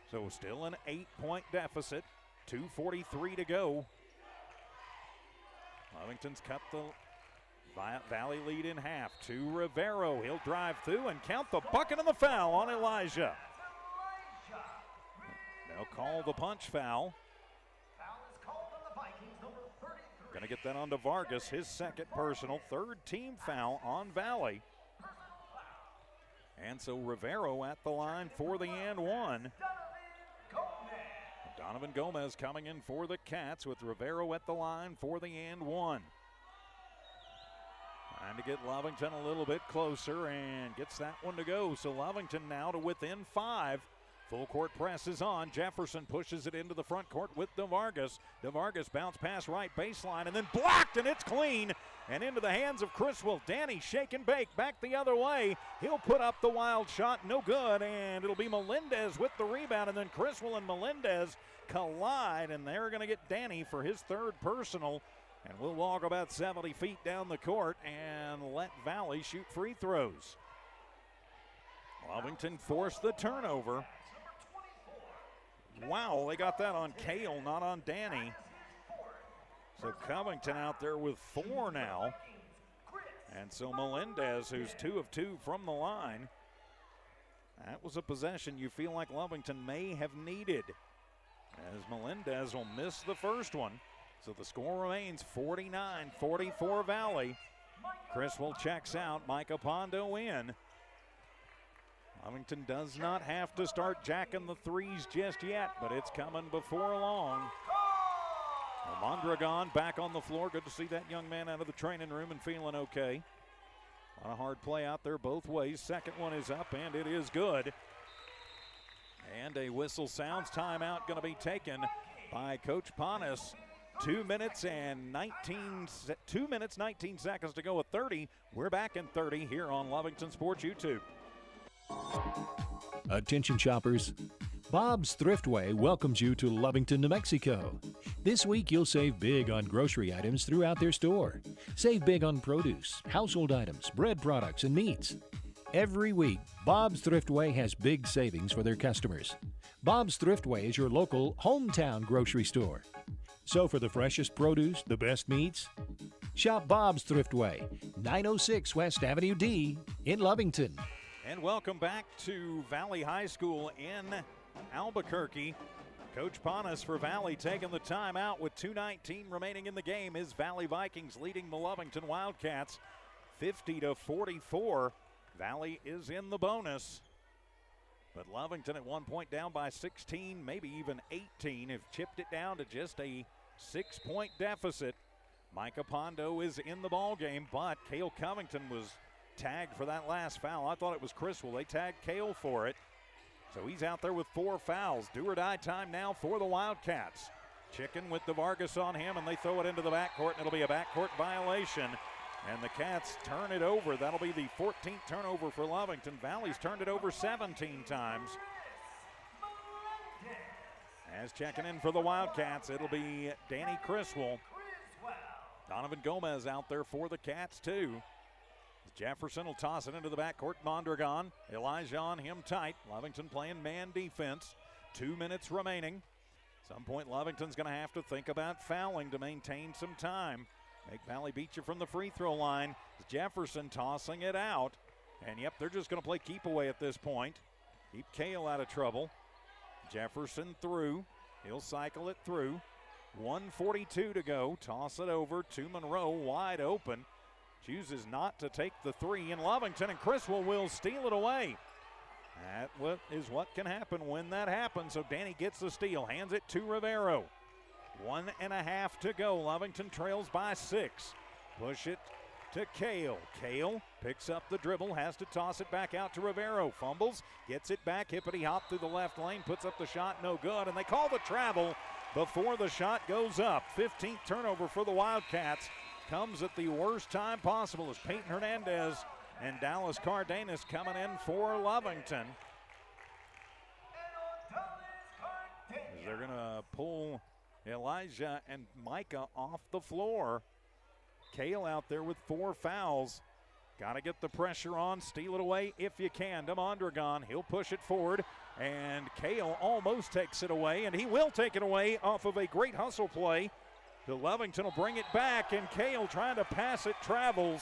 Speaker 1: So still an 8-point deficit. 2:43 to go. Lovington's cut the Valley lead in half. To Rivero. He'll drive through and count the bucket and the foul on Elijah. They'll call the punch foul. Going to get that onto Vargas, his second personal, third team foul on Valley. And so Rivero at the line for the and one. Donovan Gomez coming in for the Cats with Rivero at the line for the and one. Trying to get Lovington a little bit closer and gets that one to go. So Lovington now to within 5. Full court press is on. Jefferson pushes it into the front court with DeVargas. DeVargas bounce pass right baseline and then blocked, and it's clean. And into the hands of Criswell. Danny shake and bake back the other way. He'll put up the wild shot, no good, and it'll be Melendez with the rebound, and then Criswell and Melendez collide, and they're going to get Danny for his third personal. And we'll walk about 70 feet down the court and let Valley shoot free throws. Lovington forced the turnover. Wow, they got that on Cale, not on Danny. So Covington out there with 4 now. And so Melendez, who's 2 of 2 from the line. That was a possession you feel like Lovington may have needed, as Melendez will miss the first one. So the score remains 49-44 Valley. Criswell checks out, Micah Pondo in. Lovington does not have to start jacking the threes just yet, but it's coming before long. Mondragon back on the floor. Good to see that young man out of the training room and feeling okay. A lot of hard play out there both ways. Second one is up, and it is good. And a whistle sounds. Timeout going to be taken by Coach Panis. 2 minutes, 19 seconds to go with 30. We're back in 30 here on Lovington Sports YouTube.
Speaker 4: Attention shoppers, Bob's Thriftway welcomes you to Lovington, New Mexico. This week, you'll save big on grocery items throughout their store. Save big on produce, household items, bread products, and meats. Every week, Bob's Thriftway has big savings for their customers. Bob's Thriftway is your local hometown grocery store. So for the freshest produce, the best meats, shop Bob's Thriftway, 906 West Avenue D in Lovington.
Speaker 1: And welcome back to Valley High School in Albuquerque. Coach Panas for Valley taking the timeout with 2:19 remaining in the game. His Valley Vikings leading the Lovington Wildcats 50-44. Valley is in the bonus. But Lovington at one point down by 16, maybe even 18, have chipped it down to just a 6-point deficit. Micah Pondo is in the ball game, but Cale Covington was tagged for that last foul. I thought it was Criswell. They tagged Cale for it. So he's out there with 4 fouls. Do or die time now for the Wildcats. Chicken with the Vargas on him, and they throw it into the backcourt, and it'll be a backcourt violation. And the Cats turn it over. That'll be the 14th turnover for Lovington. Valley's turned it over 17 times. As checking in for the Wildcats, it'll be Danny Criswell. Donovan Gomez out there for the Cats, too. Jefferson will toss it into the backcourt. Mondragon, Elijah on him tight. Lovington playing man defense. 2 minutes remaining. Some point Lovington's going to have to think about fouling to maintain some time. Make Valley beat you from the free throw line. Jefferson tossing it out. And yep, they're just going to play keep away at this point. Keep Cale out of trouble. Jefferson through. He'll cycle it through. 1:42 to go. Toss it over to Monroe, wide open. Chooses not to take the three in Lovington, and Criswell will steal it away. That is what can happen when that happens. So Danny gets the steal, hands it to Rivero. 1.5 to go. Lovington trails by 6. Push it to Cale. Cale picks up the dribble, has to toss it back out to Rivero. Fumbles, gets it back, hippity hop through the left lane, puts up the shot, no good. And they call the travel before the shot goes up. 15th turnover for the Wildcats. Comes at the worst time possible as Peyton Hernandez and Dallas Cardenas coming in for Lovington. As they're going to pull Elijah and Micah off the floor. Cale out there with 4 fouls. Got to get the pressure on, steal it away if you can. to Mondragon, he'll push it forward, and Cale almost takes it away, and he will take it away off of a great hustle play. The Lovington will bring it back, and Cale trying to pass it, travels.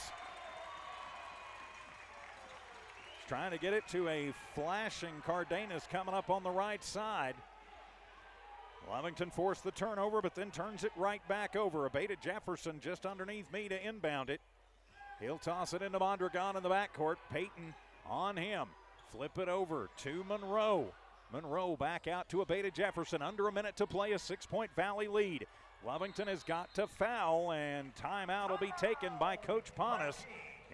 Speaker 1: He's trying to get it to a flashing Cardenas coming up on the right side. Lovington forced the turnover, but then turns it right back over. Abated Jefferson just underneath me to inbound it. He'll toss it into Mondragon in the backcourt. Peyton on him. Flip it over to Monroe. Monroe back out to Abated Jefferson. Under a minute to play, a 6-point Valley lead. Lovington has got to foul, and timeout will be taken by Coach Panas.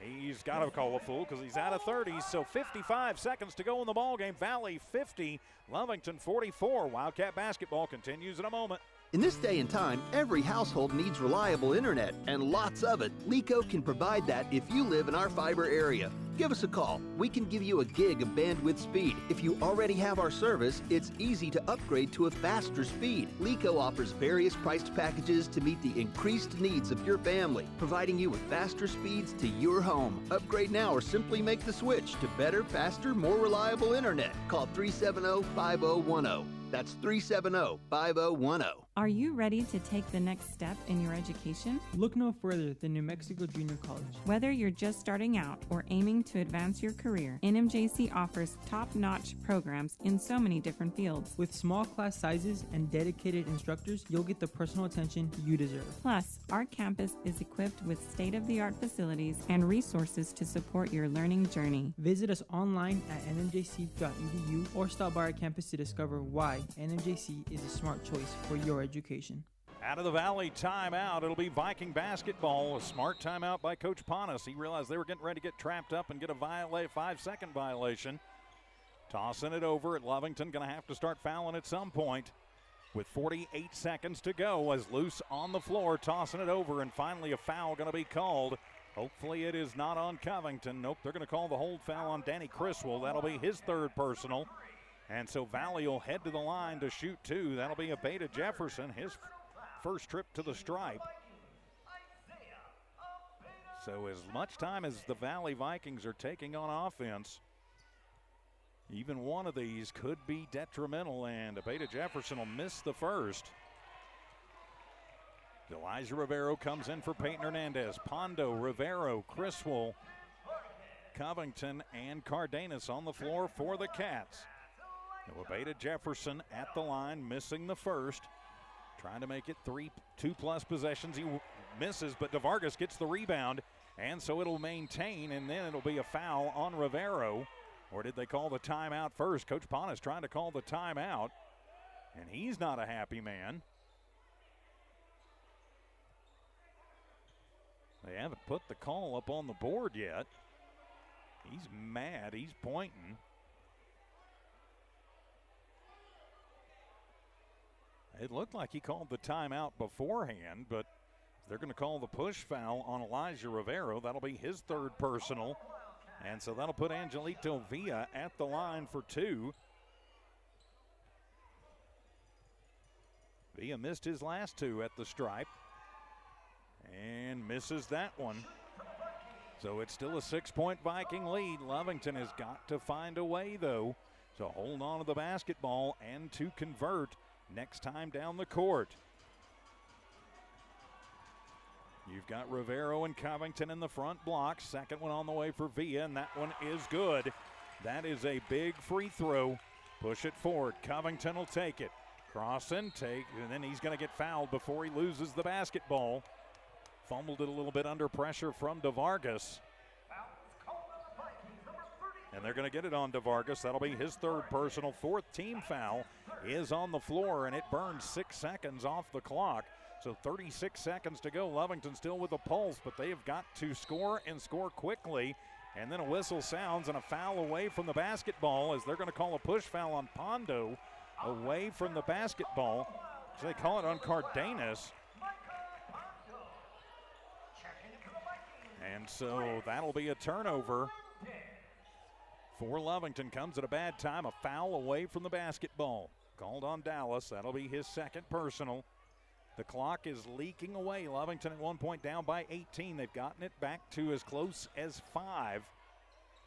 Speaker 1: He's got to call a foul because he's out of 30, so 55 seconds to go in the ballgame. Valley 50, Lovington 44. Wildcat basketball continues in a moment.
Speaker 7: In this day and time, every household needs reliable internet, and lots of it. LECO can provide that if you live in our fiber area. Give us a call. We can give you a gig of bandwidth speed. If you already have our service, it's easy to upgrade to a faster speed. LECO offers various priced packages to meet the increased needs of your family, providing you with faster speeds to your home. Upgrade now or simply make the switch to better, faster, more reliable internet. Call 370-5010. That's 370-5010.
Speaker 8: Are you ready to take the next step in your education?
Speaker 9: Look no further than New Mexico Junior College.
Speaker 8: Whether you're just starting out or aiming to advance your career, NMJC offers top-notch programs in so many different fields.
Speaker 9: With small class sizes and dedicated instructors, you'll get the personal attention you deserve.
Speaker 8: Plus, our campus is equipped with state-of-the-art facilities and resources to support your learning journey.
Speaker 9: Visit us online at nmjc.edu or stop by our campus to discover why NMJC is a smart choice for your education.
Speaker 1: Out of the Valley timeout, it'll be Viking basketball. A smart timeout by Coach Panas. He realized they were getting ready to get trapped up and get a 5-second violation. Tossing it over at Lovington. Going to have to start fouling at some point. With 48 seconds to go as Luce on the floor, tossing it over, and finally a foul going to be called. Hopefully it is not on Covington. Nope, they're going to call the hold foul on Danny Criswell. That'll be his third personal. And so Valley will head to the line to shoot 2. That'll be Abeda Jefferson, his first trip to the stripe. So as much time as the Valley Vikings are taking on offense, even one of these could be detrimental, and Abeda Jefferson will miss the first. Elijah Rivero comes in for Peyton Hernandez. Pondo, Rivero, Criswell, Covington, and Cardenas on the floor for the Cats. Abeda Jefferson at the line, missing the first. Trying to make it 2+ possessions. He misses, but DeVargas gets the rebound, and so it'll maintain, and then it'll be a foul on Rivero. Or did they call the timeout first? Coach Ponis trying to call the timeout, and he's not a happy man. They haven't put the call up on the board yet. He's mad. He's pointing. It looked like he called the timeout beforehand, but they're going to call the push foul on Elijah Rivero. That'll be his third personal. And so that'll put Angelito Villa at the line for 2. Villa missed his last 2 at the stripe and misses that one. So it's still a 6-point Viking lead. Lovington has got to find a way, though, to hold on to the basketball and to convert next time down the court. You've got Rivero and Covington in the front block. Second one on the way for Villa, and that one is good. That is a big free throw. Push it forward. Covington will take it. Cross and take, and then he's going to get fouled before he loses the basketball. Fumbled it a little bit under pressure from DeVargas. And they're going to get it on DeVargas. That'll be his third personal. Fourth team foul is on the floor, and it burns 6 seconds off the clock. So 36 seconds to go. Lovington still with a pulse, but they have got to score and score quickly. And then a whistle sounds and a foul away from the basketball, as they're going to call a push foul on Pondo away from the basketball. So they call it on Cardenas. And so that'll be a turnover for Lovington. Comes at a bad time. A foul away from the basketball. Called on Dallas. That'll be his second personal. The clock is leaking away. Lovington at one point down by 18. They've gotten it back to as close as 5.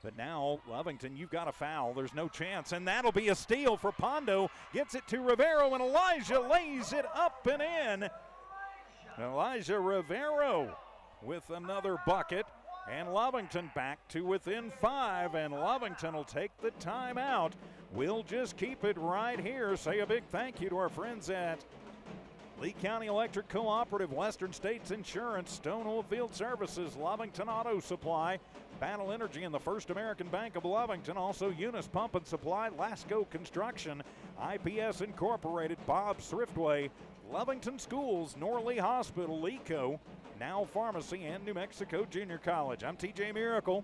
Speaker 1: But now, Lovington, you've got a foul. There's no chance. And that'll be a steal for Pondo. Gets it to Rivero, and Elijah lays it up and in. Elijah Rivero with another bucket. And Lovington back to within 5. And Lovington will take the timeout. We'll just keep it right here. Say a big thank you to our friends at Lee County Electric Cooperative, Western States Insurance, Stonewall Field Services, Lovington Auto Supply, Battle Energy, and the First American Bank of Lovington. Also Eunice Pump and Supply, Lasco Construction, IPS Incorporated, Bob's Thriftway, Lovington Schools, Norley Hospital, LECO, Now Pharmacy, and New Mexico Junior College. I'm TJ Miracle.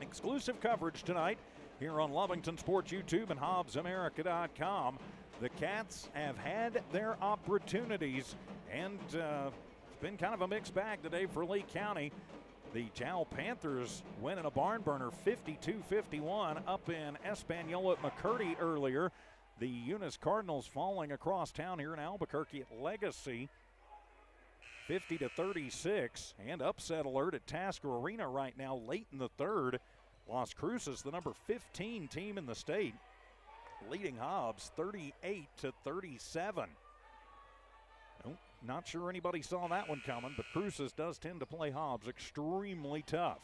Speaker 1: Exclusive coverage tonight here on Lovington Sports YouTube and HobbsAmerica.com. The Cats have had their opportunities, and it's been kind of a mixed bag today for Lee County. The Jowl Panthers win in a barn burner 52-51 up in Espanola at McCurdy earlier. The Eunice Cardinals falling across town here in Albuquerque at Legacy 50-36, and upset alert at Tasker Arena right now late in the third. Las Cruces, the number 15 team in the state, leading Hobbs 38-37. Nope, not sure anybody saw that one coming, but Cruces does tend to play Hobbs extremely tough.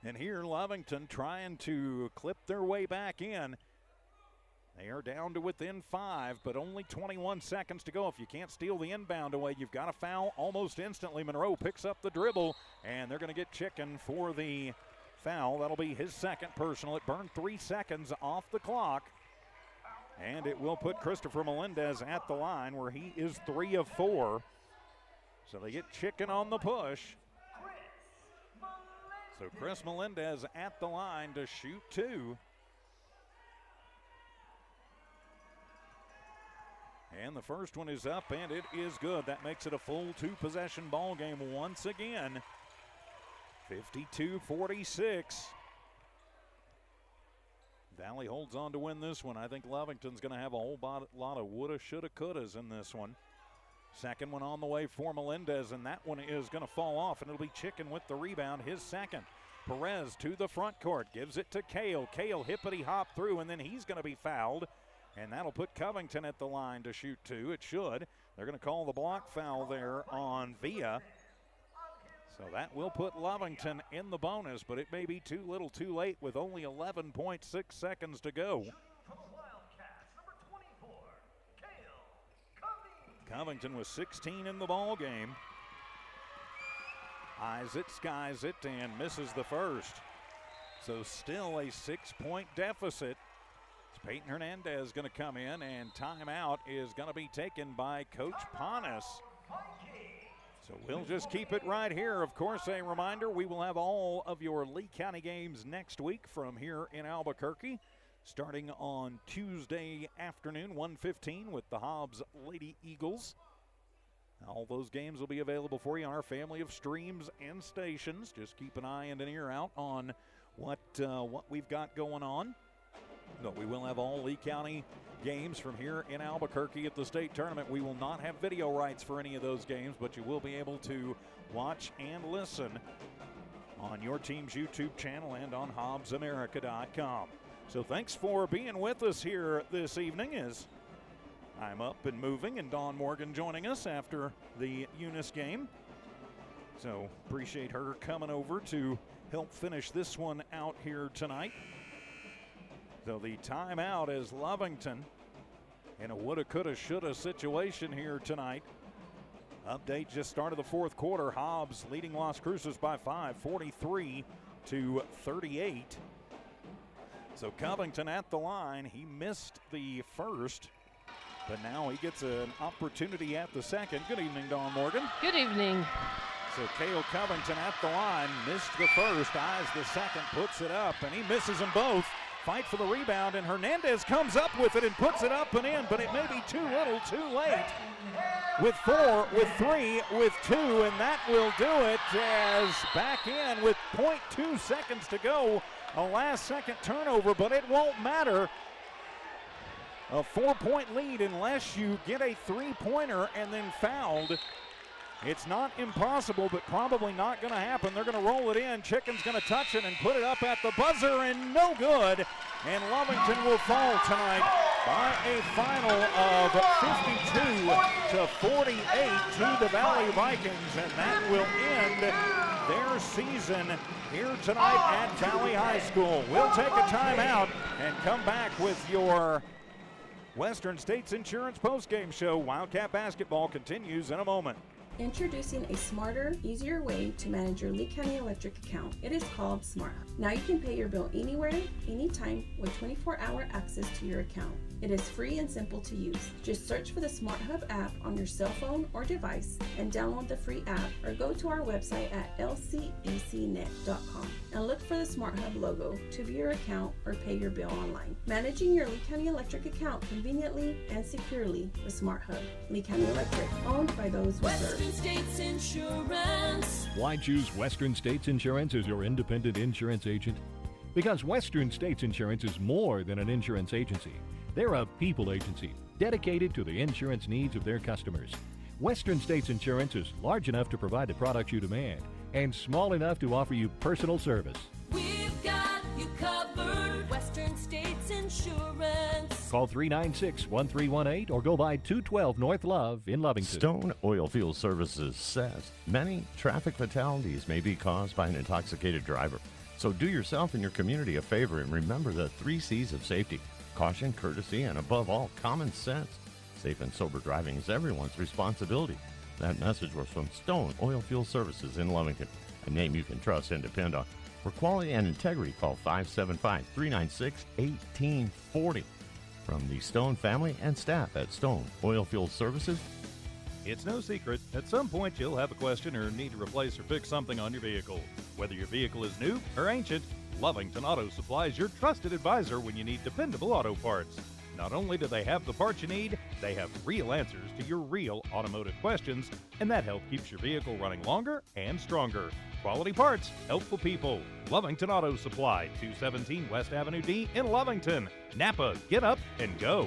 Speaker 1: And here Lovington trying to clip their way back in. They are down to within 5, but only 21 seconds to go. If you can't steal the inbound away, you've got a foul almost instantly. Monroe picks up the dribble, and they're going to get Chicken for the foul. That'll be his second personal. It burned 3 seconds off the clock, and it will put Christopher Melendez at the line where he is 3 of 4. So they get Chicken on the push. So Chris Melendez at the line to shoot 2. And the first one is up, and it is good. That makes it a full 2-possession ball game once again. 52-46. Valley holds on to win this one. I think Lovington's going to have a whole lot of woulda, shoulda, couldas in this one. Second one on the way for Melendez, and that one is going to fall off, and it'll be Chicken with the rebound, his second. Perez to the front court, gives it to Kale. Kale hippity-hop through, and then he's going to be fouled, and that'll put Covington at the line to shoot two. It should. They're going to call the block foul there on Villa. So that will put Lovington in the bonus, but it may be too little too late with only 11.6 seconds to go. Covington was 16 in the ball game. Eyes it, skies it, and misses the first. So still a 6-point deficit. Peyton Hernandez going to come in, and timeout is going to be taken by Coach Panis. So we'll just keep it right here. Of course, a reminder, we will have all of your Lee County games next week from here in Albuquerque, starting on Tuesday afternoon, 1:15, with the Hobbs Lady Eagles. All those games will be available for you on our family of streams and stations. Just keep an eye and an ear out on what we've got going on. But we will have all Lee County games from here in Albuquerque at the state tournament. We will not have video rights for any of those games, but you will be able to watch and listen on your team's YouTube channel and on HobbsAmerica.com. So thanks for being with us here this evening as I'm up and moving, and Dawn Morgan joining us after the Eunice game. So appreciate her coming over to help finish this one out here tonight. So the timeout is Lovington in a woulda, coulda, shoulda situation here tonight. Update just started the fourth quarter. Hobbs leading Las Cruces by 5, 43-38. So Covington at the line. He missed the first, but now he gets an opportunity at the second. Good evening, Dawn Morgan.
Speaker 14: Good evening.
Speaker 1: So Cale Covington at the line, missed the first, eyes the second, puts it up, and he misses them both. Fight for the rebound, and Hernandez comes up with it and puts it up and in, but it may be too little, too late. With 4, with 3, with 2, and that will do it as back in with 0.2 seconds to go. A last-second turnover, but it won't matter. A 4-point lead unless you get a three-pointer and then fouled. It's not impossible, but probably not going to happen. They're going to roll it in. Chicken's going to touch it and put it up at the buzzer, and no good. And Lovington will fall tonight by a final of 52-48 to the Valley Vikings, and that will end their season here tonight at Valley High School. We'll take a timeout and come back with your Western States Insurance postgame show. Wildcat basketball continues in a moment.
Speaker 10: Introducing a smarter, easier way to manage your Lee County Electric account. It is called Smart Hub. Now you can pay your bill anywhere, anytime, with 24-hour access to your account. It is free and simple to use. Just search for the Smart Hub app on your cell phone or device and download the free app, or go to our website at lcecnet.com and look for the Smart Hub logo to view your account or pay your bill online. Managing your Lee County Electric account conveniently and securely with Smart Hub. Lee County Electric, owned by those who serve.
Speaker 13: Western States Insurance.
Speaker 4: Why choose Western States Insurance as your independent insurance agent? Because Western States Insurance is more than an insurance agency. They're a people agency dedicated to the insurance needs of their customers. Western States Insurance is large enough to provide the products you demand and small enough to offer you personal service.
Speaker 13: We've got you covered. Western States Insurance.
Speaker 4: Call 396-1318 or go by 212 North Love in Lovington.
Speaker 3: Stone Oilfield Services says many traffic fatalities may be caused by an intoxicated driver. So do yourself and your community a favor and remember the 3 C's of safety: caution, courtesy, and above all, common sense. Safe and sober driving is everyone's responsibility. That message was from Stone Oilfield Services in Lovington, a name you can trust and depend on. For quality and integrity, call 575-396-1840. From the Stone family and staff at Stone Oilfield Services.
Speaker 11: It's no secret, at some point you'll have a question or need to replace or fix something on your vehicle. Whether your vehicle is new or ancient, Lovington Auto Supply is your trusted advisor when you need dependable auto parts. Not only do they have the parts you need, they have real answers to your real automotive questions, and that help keeps your vehicle running longer and stronger. Quality parts, helpful people. Lovington Auto Supply, 217 West Avenue D in Lovington. Napa, get up and go.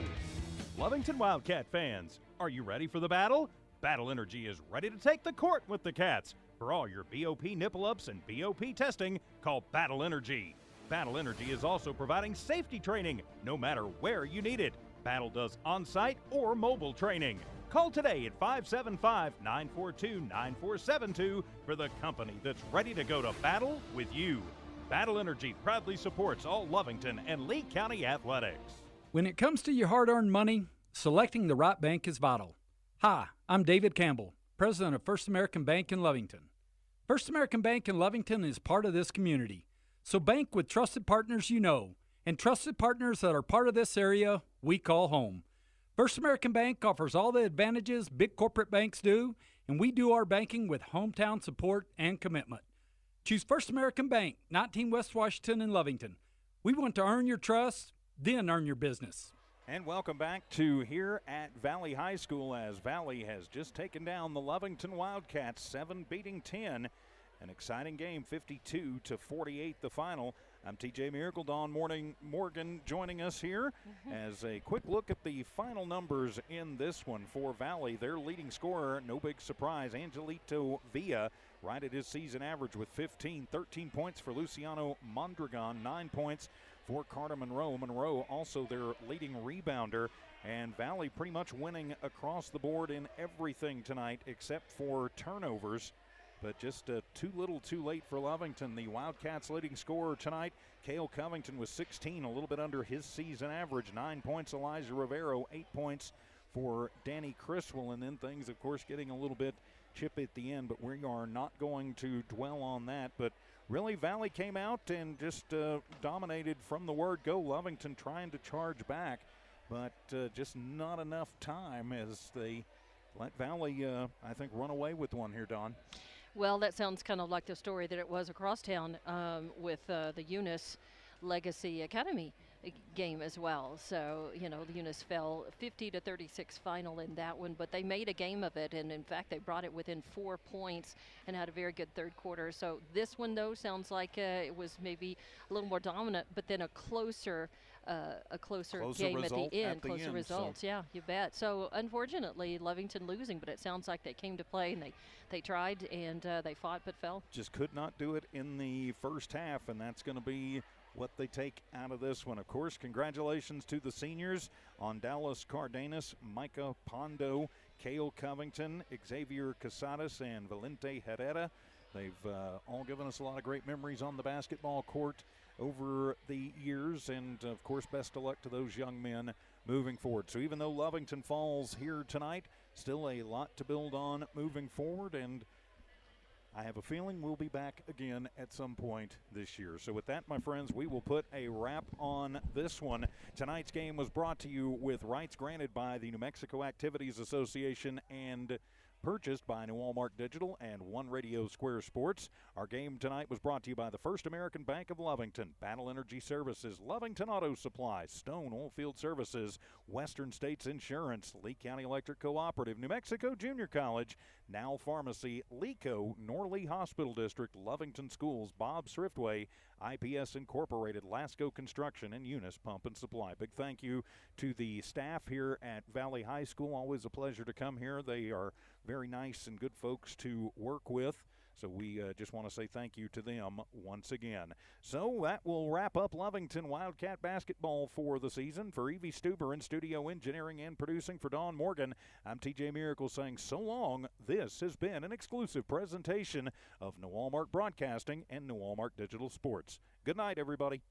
Speaker 11: Lovington Wildcat fans, are you ready for the battle? Battle Energy is ready to take the court with the Cats. For all your BOP nipple ups and BOP testing, call Battle Energy. Battle Energy is also providing safety training no matter where you need it. Battle does on-site or mobile training. Call today at 575-942-9472 for the company that's ready to go to battle with you. Battle Energy proudly supports all Lovington and Lee County athletics.
Speaker 12: When it comes to your hard-earned money, selecting the right bank is vital. Hi, I'm David Campbell, president of First American Bank in Lovington. First American Bank in Lovington is part of this community. So bank with trusted partners you know, and trusted partners that are part of this area we call home. First American Bank offers all the advantages big corporate banks do, and we do our banking with hometown support and commitment. Choose First American Bank, 19 West Washington in Lovington. We want to earn your trust, then earn your business.
Speaker 1: And welcome back to here at Valley High School, as Valley has just taken down the Lovington Wildcats, 7 beating 10. An exciting game, 52-48 the final. I'm TJ Miracle. Dawn Morgan joining us here as a quick look at the final numbers in this one for Valley. Their leading scorer, no big surprise, Angelito Villa, right at his season average with 15. 13 points for Luciano Mondragon, 9 points for Carter Monroe. Monroe also their leading rebounder. And Valley pretty much winning across the board in everything tonight except for turnovers. But just too little too late for Lovington. The Wildcats' leading scorer tonight, Cale Covington, was 16, a little bit under his season average. 9 points, Elijah Rivero. 8 points for Danny Criswell. And then things, of course, getting a little bit chip at the end, but we are not going to dwell on that. But really, Valley came out and just dominated from the word go. Lovington trying to charge back, but just not enough time as they let Valley, I think, run away with one here, Dawn.
Speaker 14: Well, that sounds kind of like the story that it was across town with the Eunice Legacy Academy game as well. So, you know, the Eunice fell 50-36 final in that one, but they made a game of it, and in fact they brought it within 4 points and had a very good third quarter. So this one, though, sounds like it was maybe a little more dominant, but then a closer game at the end. Closer results, so. Yeah, you bet. So unfortunately, Lovington losing, but it sounds like they came to play and they tried and they fought but fell.
Speaker 1: Just could not do it in the first half, and that's going to be what they take out of this one. Of course, congratulations to the seniors on Dallas Cardenas, Micah Pondo, Cale Covington, Xavier Casadas, and Valente Herrera. They've all given us a lot of great memories on the basketball court over the years, and of course, best of luck to those young men moving forward. So even though Lovington falls here tonight, still a lot to build on moving forward, and I have a feeling we'll be back again at some point this year. So with that, my friends, we will put a wrap on this one. Tonight's game was brought to you with rights granted by the New Mexico Activities Association and purchased by New Walmart Digital and One Radio Square Sports. Our game tonight was brought to you by the First American Bank of Lovington, Battle Energy Services, Lovington Auto Supply, Stone Oilfield Services, Western States Insurance, Lee County Electric Cooperative, New Mexico Junior College, Now Pharmacy, LECO, Norley Hospital District, Lovington Schools, Bob Thriftway, IPS Incorporated, Lasco Construction, and Eunice Pump and Supply. Big thank you to the staff here at Valley High School. Always a pleasure to come here. They are very nice and good folks to work with. So we just want to say thank you to them once again. So that will wrap up Lovington Wildcat basketball for the season. For Evie Stuber in studio engineering and producing, for Dawn Morgan, I'm TJ Miracle saying so long. This has been an exclusive presentation of New Walmart Broadcasting and New Walmart Digital Sports. Good night, everybody.